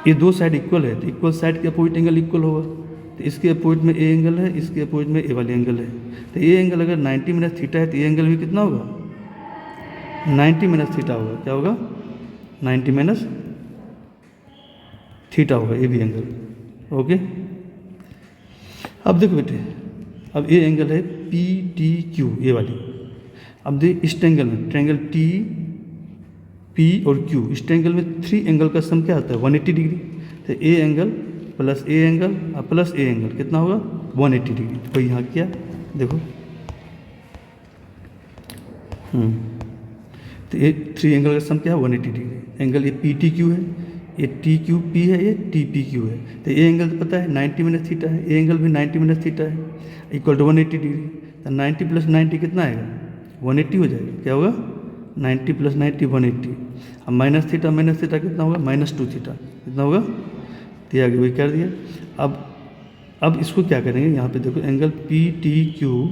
ये दो साइड इक्वल है, तो इक्वल साइड के अपोजिट एंगल इक्वल होगा, तो इसके अपोजिट में ए एंगल है, इसके अपोजिट में ए वाली एंगल है, तो ये एंगल अगर 90 माइनस थीटा है तो ये एंगल भी कितना होगा 90 माइनस थीटा होगा, क्या होगा 90 माइनस थीटा होगा, ये भी एंगल। ओके, अब देखो बेटे, अब ये एंगल है पी टी क्यू, ये वाली। अब देख इस ट्रायंगल में, ट्रायंगल टी पी और क्यू, इस ट्रायंगल में 3 एंगल का सम क्या आता है 180 डिग्री, तो A angle plus A angle और प्लस ए एंगल कितना होगा 180 डिग्री। तो यहाँ क्या देखो, तो ये 3 एंगल का सम क्या है 180 डिग्री। एंगल ये पी टी क्यू है, ये टी क्यू पी है, ये टी पी क्यू है, तो ये एंगल तो पता है 90 माइनस थीटा है, ये एंगल भी 90 माइनस थीटा है, इक्वल टू 180 डिग्री। तो 90 प्लस 90 कितना आएगा 180 हो जाएगा, क्या होगा 90 प्लस 90 180। अब माइनस थीटा कितना होगा -2 थीटा, कितना होगा, तो आगे वही कर दिया। अब इसको क्या करेंगे, यहाँ पे देखो angle P T Q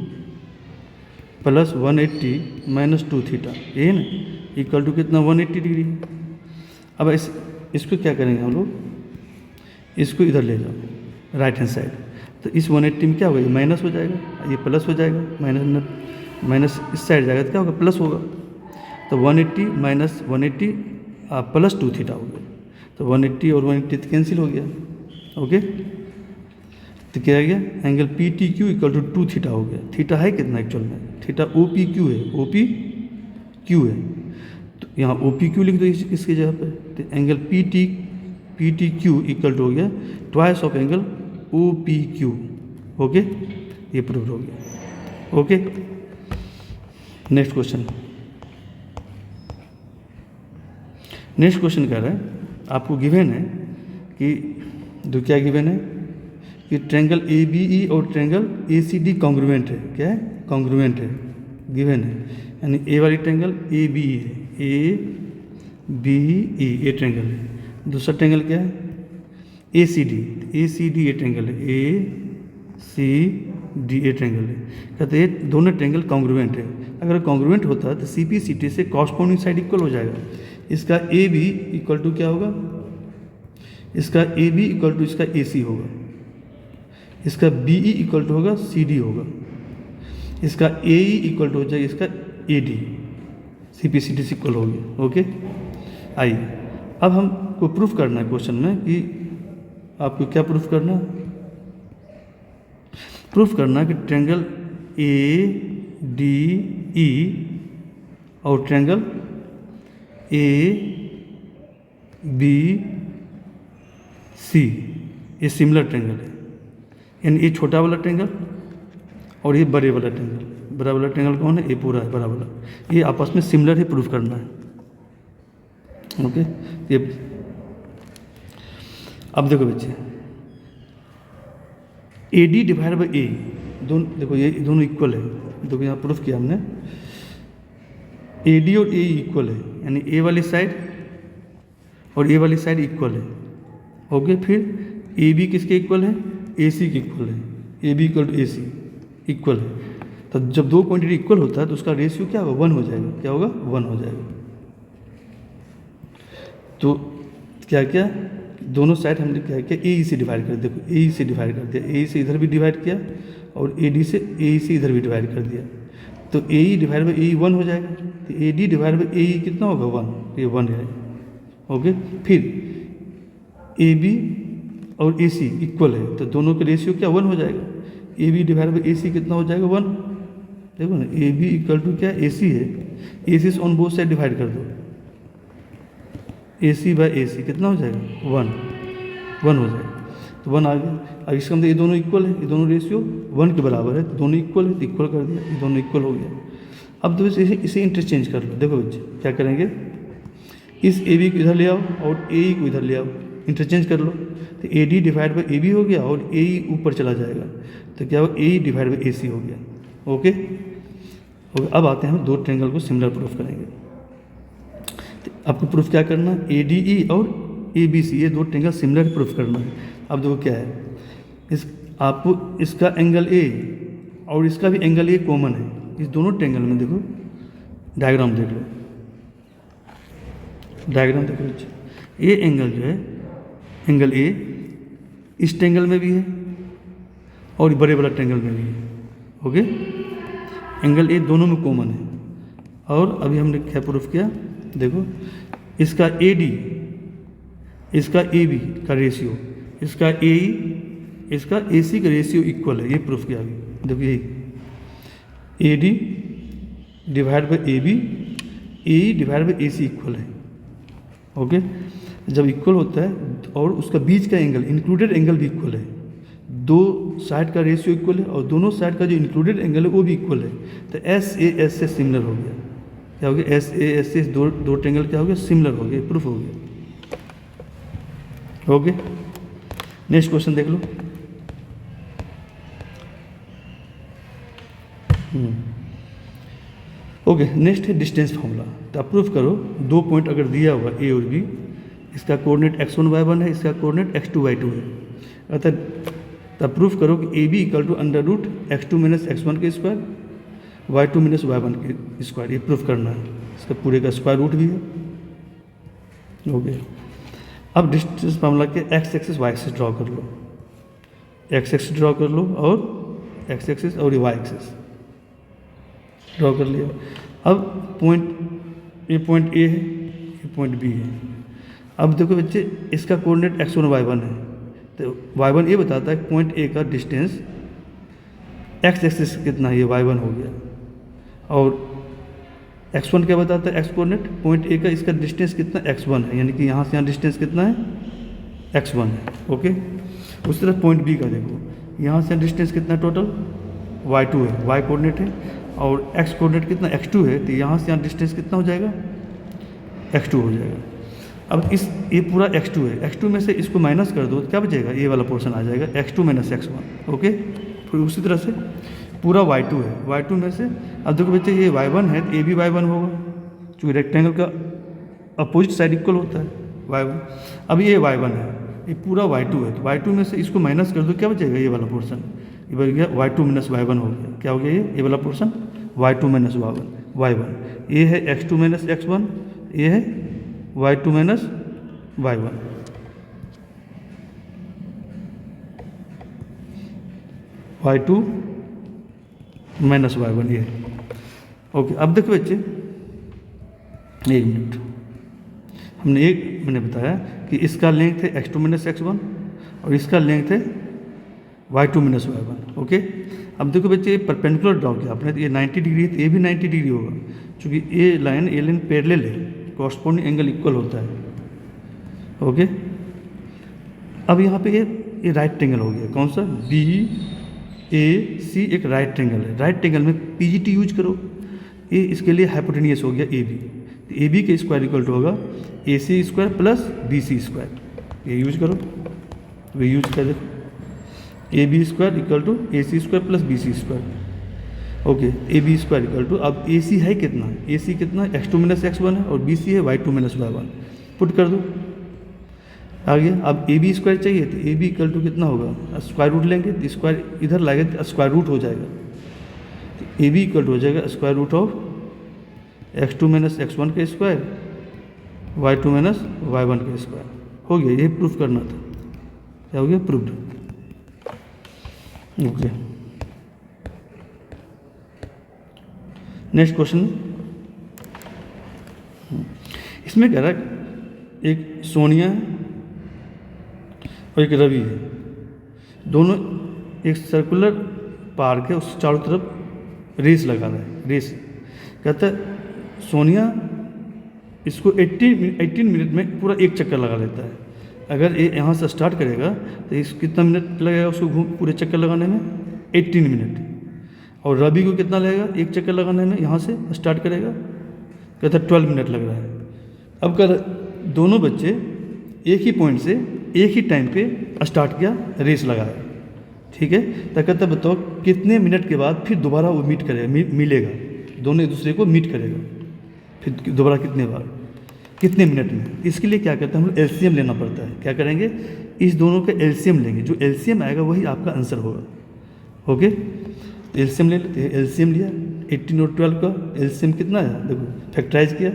plus 180 -2 theta, ये है ना, इक्वल टू कितना 180 डिग्री। अब इसको क्या करेंगे हम लोग, इसको इधर ले जाओ राइट हैंड साइड, तो इस 180 में क्या होगा, ये माइनस हो जाएगा, ये प्लस हो जाएगा, माइनस इस साइड जाएगा तो क्या होगा प्लस होगा, तो 180 माइनस 180 प्लस 2 थीटा हो गया, तो 180 और 180 तो कैंसिल हो गया। ओके, तो क्या आ गया, angle P T Q equal to 2 theta हो गया। थीटा है कितना एक्चुअल में, थीटा ओ पी क्यू है, ओ पी क्यू है, तो यहाँ ओ पी क्यू लिख दो इसकी जगह पे, तो angle P T Q equal to हो गया twice of angle O P Q. Okay, ये प्रूव हो गया। Okay, next question, next question कह रहा है आपको गिवन है कि दो, क्या गिवन है कि ट्रायंगल ए बी ई और triangle A C D congruent है, क्या है कॉन्ग्रुएंट है, गिवन है, यानी ए वाली ट्रायंगल ए बी ई है, ए बी ई ये ट्रायंगल है। दूसरा ट्रायंगल क्या है ए सी डी ये ट्रायंगल है, ए सी डी ए ट्रायंगल है। कहते हैं दोनों ट्रायंगल कॉन्ग्रुएंट है, अगर कॉन्ग्रुएंट होता है तो सी पी सी टी से कॉरस्पॉन्डिंग साइड इक्वल हो जाएगा। इसका ए बी इक्वल टू क्या होगा, इसका ए बी इक्वल टू इसका ए सी होगा, इसका बी ई इक्वल टू होगा सी डी होगा, इसका ए ई इक्वल टू हो जाएगा इसका A D, C P C T से इक्वल हो गया। ओके, आइए अब हमको प्रूफ करना है क्वेश्चन में कि आपको क्या प्रूफ करना है, प्रूफ करना कि ट्रायंगल ए डी ई और ट्रायंगल ए बी सी, ये सिमिलर ट्रेंगल है, यानी ये छोटा वाला ट्रेंगल और ये बड़े वाला ट्रेंगल। बड़ा वाला ट्रेंगल कौन है? ये पूरा है बड़ा वाला, ये आपस में सिमिलर है, प्रूफ करना है। ओके, ये अब देखो बच्चे, ए डी डिवाइड बाई ए, दोनों देखो ये दोनों इक्वल है, देखो यहाँ प्रूफ किया हमने, ए डी और ए इक्वल है, यानी ए वाली साइड और ए वाली साइड इक्वल है। ओके, फिर ए बी किसके इक्वल है? ए सी के इक्वल है, A B equal to A C equal है। तो जब दो क्वांटिटी इक्वल होता है तो उसका रेशियो क्या होगा? 1 हो जाएगा। क्या होगा? 1 हो जाएगा। तो क्या क्या दोनों साइड हमने क्या किया? ए से डिवाइड कर दिया। देखो ए से डिवाइड कर दिया, ए से इधर भी डिवाइड किया और ए डी से इधर भी डिवाइड कर दिया। तो ए डिवाइड बाई ए 1 हो जाएगा। तो ए डी डिवाइड बाई ए कितना होगा? 1, ये 1 है। ओके, फिर ए बी और ए सी इक्वल है, तो दोनों का रेशियो क्या? 1 हो जाएगा। A B divide by A सी कितना हो जाएगा? 1। देखो ना, ए बी इक्वल टू क्या? ए सी है, ए सी से ऑन बोथ साइड डिवाइड कर दो, ए सी बाई ए सी कितना हो जाएगा? 1 हो जाएगा। तो 1 आ गया। अब इसका मतलब ये दोनों इक्वल है, ये दोनों रेशियो 1 के बराबर है, तो दोनों इक्वल है, तो इक्वल कर दिया, ये दोनों इक्वल हो गया। अब तो इसे इंटरचेंज कर लो। देखो बच्चे क्या करेंगे, इस ए बी को इधर ले आओ और ए को इधर ले आओ, इंटरचेंज कर लो। तो A D divide by A B हो गया और ए ऊपर चला जाएगा, तो क्या होगा? ए डिवाइड बाई ए सी हो गया। ओके, अब आते हैं हम दो ट्रेंगल को सिमिलर प्रूफ करेंगे। तो आपको प्रूफ क्या करना है? ए डी ई और ए बी सी, ये दो ट्रेंगल सिमिलर प्रूफ करना है। अब देखो क्या है, आपको इसका एंगल ए और इसका भी एंगल ए कॉमन है। इस दोनों ट्रेंगल में देखो, डायग्राम देख लो, डायग्राम देखो बच्चे, ये एंगल जो है, एंगल ए इस ट्रेंगल में भी है और बड़े वाला ट्रेंगल में भी है। ओके, एंगल ए दोनों में कॉमन है। और अभी हमने क्या प्रूफ किया? देखो, इसका ए डी, इसका ए बी का रेशियो, इसका ए ई, इसका ए सी का रेशियो इक्वल है, ये प्रूफ किया अभी। देखो यही A D divide by A B, A E divide by A C equal है। ओके, जब इक्वल होता है और उसका बीच का एंगल, इंक्लूडेड एंगल भी इक्वल है, दो साइड का रेशियो इक्वल है और दोनों साइड का जो इंक्लूडेड एंगल है वो भी इक्वल है, तो एस ए एस से सिमिलर हो गया। क्या हो गया? एस ए एस से दो ट्रेंगल क्या हो गया? सिमिलर हो गया, प्रूफ हो गया। ओके, नेक्स्ट क्वेश्चन देख लो। ओके, नेक्स्ट है डिस्टेंस फॉर्मूला। तो आप प्रूफ करो, दो पॉइंट अगर दिया हुआ ए और बी, इसका कोऑर्डिनेट x1 y1 है, इसका कोऑर्डिनेट x2 y2 है, अतः तब प्रूफ करो कि A B equal to under root x2 minus x1 के स्क्वायर, y2 माइनस y1 के स्क्वायर, ये प्रूफ करना है। इसका पूरे का स्क्वायर रूट भी है। ओके, अब डिस्टेंस फार्मूला के x axis y axis draw कर लो, x एक्सिस ड्रॉ कर लो और x एक्सिस और y एक्सिस ड्रॉ कर लिया। अब पॉइंट, ये पॉइंट ए है, ये पॉइंट बी है। अब देखो बच्चे, इसका कोऑर्डिनेट x1 y1 है, तो y1 ये बताता है कि पॉइंट ए का डिस्टेंस x एक्सिस कितना है, ये y1 हो गया, और x1 क्या बताता है? x कोऑर्डिनेट पॉइंट ए का, इसका डिस्टेंस कितना? x1 है, यानी कि यहाँ से यहाँ डिस्टेंस कितना है? x1 है। ओके, उस तरह पॉइंट बी का देखो, यहाँ से डिस्टेंस कितना टोटल? y2 है, y कोऑर्डिनेट है, और x कोऑर्डिनेट कितना? x2 है, तो यहाँ से यहाँ डिस्टेंस कितना हो जाएगा? x2 हो जाएगा। अब इस ये पूरा x2 है, x2 में से इसको माइनस कर दो तो क्या बचेगा? ये वाला पोर्शन आ जाएगा, x2 माइनस x1। ओके, फिर उसी तरह से पूरा y2 है, y2 में से, अब देखो बच्चे ये y1 है, तो ये भी y1 होगा, क्योंकि रेक्टेंगल का अपोजिट साइड इक्वल होता है y1। अब ये y1 है, ये पूरा y2 है, तो y2 में से इसको माइनस कर दो, क्या बचेगा? ये वाला पोर्शन, ये बच गया y2 माइनस y1 हो गया। क्या हो गया? ये वाला पोर्शन y2 माइनस y1, ये है x2 माइनस x1, ये है y2 minus y1। y2 minus y1 ये। ओके, अब देखो बच्चे, एक मिनट, मैंने बताया कि इसका लेंथ है x2 माइनस x1 और इसका लेंथ है y2 माइनस y1। ओके, अब देखो बच्चे, ये परपेंडिकुलर ड्रॉ किया आपने, तो ये 90 डिग्री है, तो ये भी 90 डिग्री होगा, क्योंकि ये लाइन पैरेलल है, कॉरस्पॉन्डिंग एंगल इक्वल होता है। ओके, अब यहाँ पे ये राइट ट्रायंगल हो गया, कौन सा, बी ए सी एक राइट ट्रायंगल है। राइट ट्रायंगल में पीजीटी यूज करो। ये इसके लिए हाइपोटेनियस हो गया ए बी, तो ए बी के स्क्वायर इक्वल टू होगा A C square plus B C square. ये यूज करो, वे यूज कर दो, A B square equal to A C square plus B C square. Okay, A B square equal to, अब A सी है कितना, ए सी कितना x2 माइनस x1 है और बी सी है y2 माइनस y1, पुट कर दो आगे। अब ए बी स्क्वायर चाहिए तो ए बी इक्वल टू कितना होगा, स्क्वायर रूट लेंगे तो स्क्वायर इधर लाएगा तो स्क्वायर रूट हो जाएगा, तो ए बी इक्वल टू हो जाएगा square root of x2 minus x1 का स्क्वायर y2 माइनस y1 का स्क्वायर। हो गया, ये प्रूफ करना था। क्या हो गया, प्रूफ्ड। Okay, next question. इसमें कह रहा है एक सोनिया और एक रवि है, दोनों एक सर्कुलर पार्क है, उस चारों तरफ रेस लगा रहा है। रेस कहता है सोनिया इसको 18 मिनट में पूरा एक चक्कर लगा लेता है। अगर ये यहाँ से स्टार्ट करेगा तो इस कितना मिनट लगेगा उसको पूरे चक्कर लगाने में, 18 मिनट। और रवि को कितना लगेगा एक चक्कर लगाने में, यहाँ से स्टार्ट करेगा, कहता है 12 मिनट लग रहा है। अब कर दोनों बच्चे एक ही पॉइंट से एक ही टाइम पे स्टार्ट किया, रेस लगाया, ठीक है। तो कहता है बताओ कितने मिनट के बाद फिर दोबारा वो मीट करेगा, मिलेगा, दोनों एक दूसरे को मीट करेगा, फिर दोबारा कितने बार, कितने मिनट में। इसके लिए क्या करते हैं, हम लोग एलसीएम लेना पड़ता है। क्या करेंगे, इस दोनों का एलसीएम लेंगे, जो एलसीएम आएगा वही आपका आंसर होगा। ओके, एलसीएम ले लेते हैं। एलसीएम लिया 18 और 12 का एलसीएम कितना है, देखो फैक्टराइज किया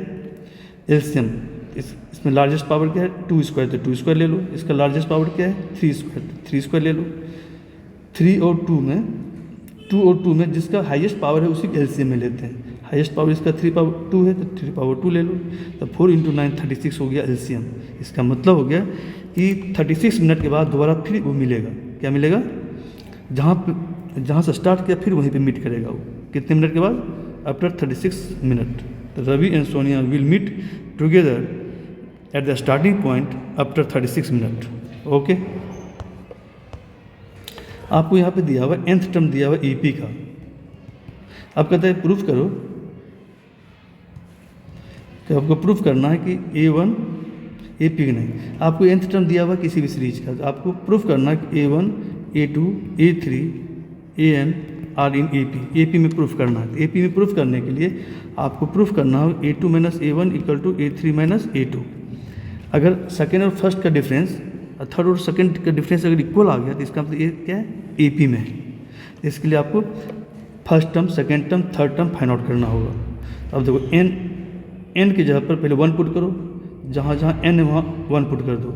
एलसीएम। इसमें लार्जेस्ट पावर क्या है, 2 स्क्वायर, तो 2 स्क्वायर ले लो। इसका लार्जेस्ट पावर क्या है, 3 स्क्वायर, 3 स्क्वायर ले लो। 3 और 2 में जिसका हाईएस्ट पावर है उसी एलसीएम में लेते हैं। हाईएस्ट पावर इसका 3 पावर 2 है तो 3 पावर 2 ले लो, तो 4 × 9 36 हो गया एलसीएम। इसका मतलब हो गया कि 36 मिनट के बाद दोबारा फिर वो मिलेगा। क्या मिलेगा, जहाँ से स्टार्ट किया फिर वहीं पे मीट करेगा वो, कितने मिनट के बाद, आफ्टर 36 मिनट। तो Ravi and Sonia will meet together at the starting point after 36 minute. Okay, आपको यहाँ पे दिया हुआ nth टर्म दिया हुआ EP का। अब कहता है प्रूफ करो, तो आपको प्रूफ करना है कि A1 AP नहीं, आपको nth टर्म दिया हुआ किसी भी सीरीज का, तो आपको प्रूफ करना है कि A1 A2 A3 AN are in AP में प्रूफ करना है। AP में प्रूफ करने के लिए आपको प्रूफ करना हो A2 minus A1 equal to A3 minus A2। अगर सेकेंड और फर्स्ट का डिफरेंस, थर्ड और सेकेंड का डिफरेंस अगर इक्वल आ गया तो इसका मतलब ये क्या है, AP में है। इसके लिए आपको first term, second term, third term find out करना होगा। अब देखो n की जगह पर पहले 1 पुट करो, जहाँ जहाँ n है वहाँ 1 पुट कर दो,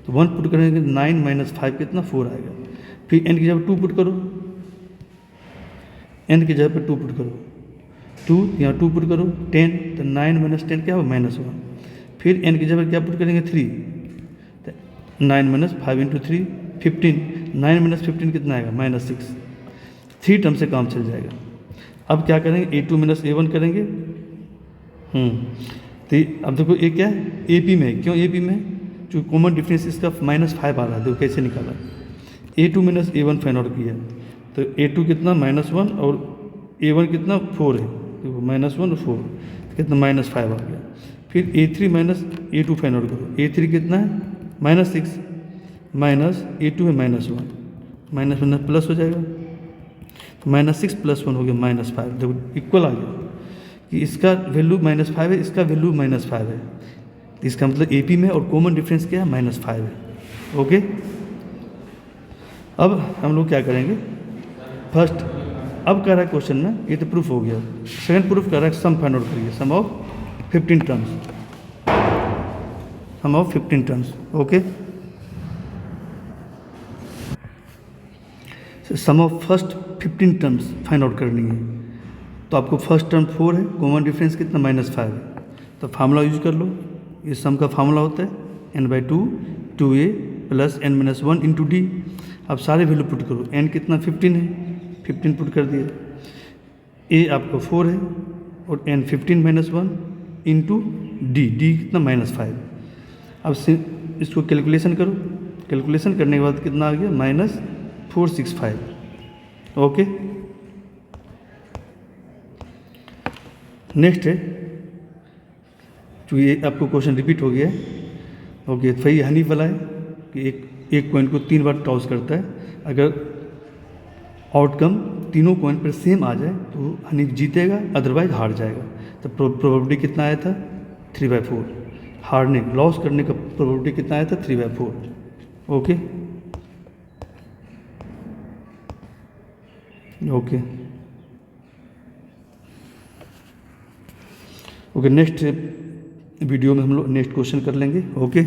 तो 1 पुट करेंगे 9 माइनस 5 कितना 4 आएगा। फिर n की जगह पर 2 पुट करो, n की जगह पर 2 पुट करो, 2 यहाँ 2 पुट करो, 10, तो 9 माइनस 10 क्या होगा, -1। फिर n की जगह पर क्या पुट करेंगे 3, तो 9 माइनस 5 × 3 15, 9 माइनस 15 कितना आएगा, -6। 3 टर्म से काम चल जाएगा। अब क्या करेंगे, A2 माइनस A1 करेंगे। तो अब देखो ये क्या है, AP में है। क्यों AP में, जो कॉमन डिफरेंस इसका -5 आ रहा है, देखो कैसे निकाला। A2 minus A1 find out किया, तो A2 कितना -1 और A1 कितना 4 है, देखो -1 और 4 कितना -5 आ गया। फिर A3 minus A2 find out करो, A3 कितना है -6 माइनस A2 है -1, -1 प्लस हो जाएगा, तो -6 + 1 हो गया -5। देखो इक्वल आ गया कि इसका वैल्यू -5 है, इसका वैल्यू -5 है, तो इसका मतलब AP में और कॉमन डिफरेंस क्या है, -5 है। ओके, अब हम लोग क्या करेंगे, फर्स्ट अब कह रहा है क्वेश्चन में, ये तो प्रूफ हो गया। सेकंड प्रूफ कर रहा है, सम फाइंड आउट करिए, sum of 15 terms, sum of 15 terms. Okay, sum of first 15 terms find out करनी है। तो आपको फर्स्ट टर्म 4 है, कॉमन डिफरेंस कितना -5 है, तो फार्मूला यूज कर लो। इस सम का फार्मूला होता है n/2 2a + n-1 × d। अब सारे वैल्यू पुट करो, n कितना 15 है, 15 पुट कर दिया, a आपका 4 है और n 15 - 1 × डी कितना -5। अब इसको कैलकुलेशन करो, कैलकुलेशन करने के बाद कितना आ गया -465। ओके, नेक्स्ट है, चूँकि ये आपको क्वेश्चन रिपीट हो गया है। ओके, तो ये हनी वाला है कि एक पॉइंट को 3 बार टॉस करता है, अगर आउटकम तीनों पॉइंट पर सेम आ जाए तो हनी जीतेगा, अदरवाइज हार जाएगा। तो प्रोबेबिलिटी कितना आया था 3/4, हारने लॉस करने का प्रोबेबिलिटी कितना आया था 3/4। Okay okay okay, next video में हम लोग नेक्स्ट क्वेश्चन कर लेंगे। ओके।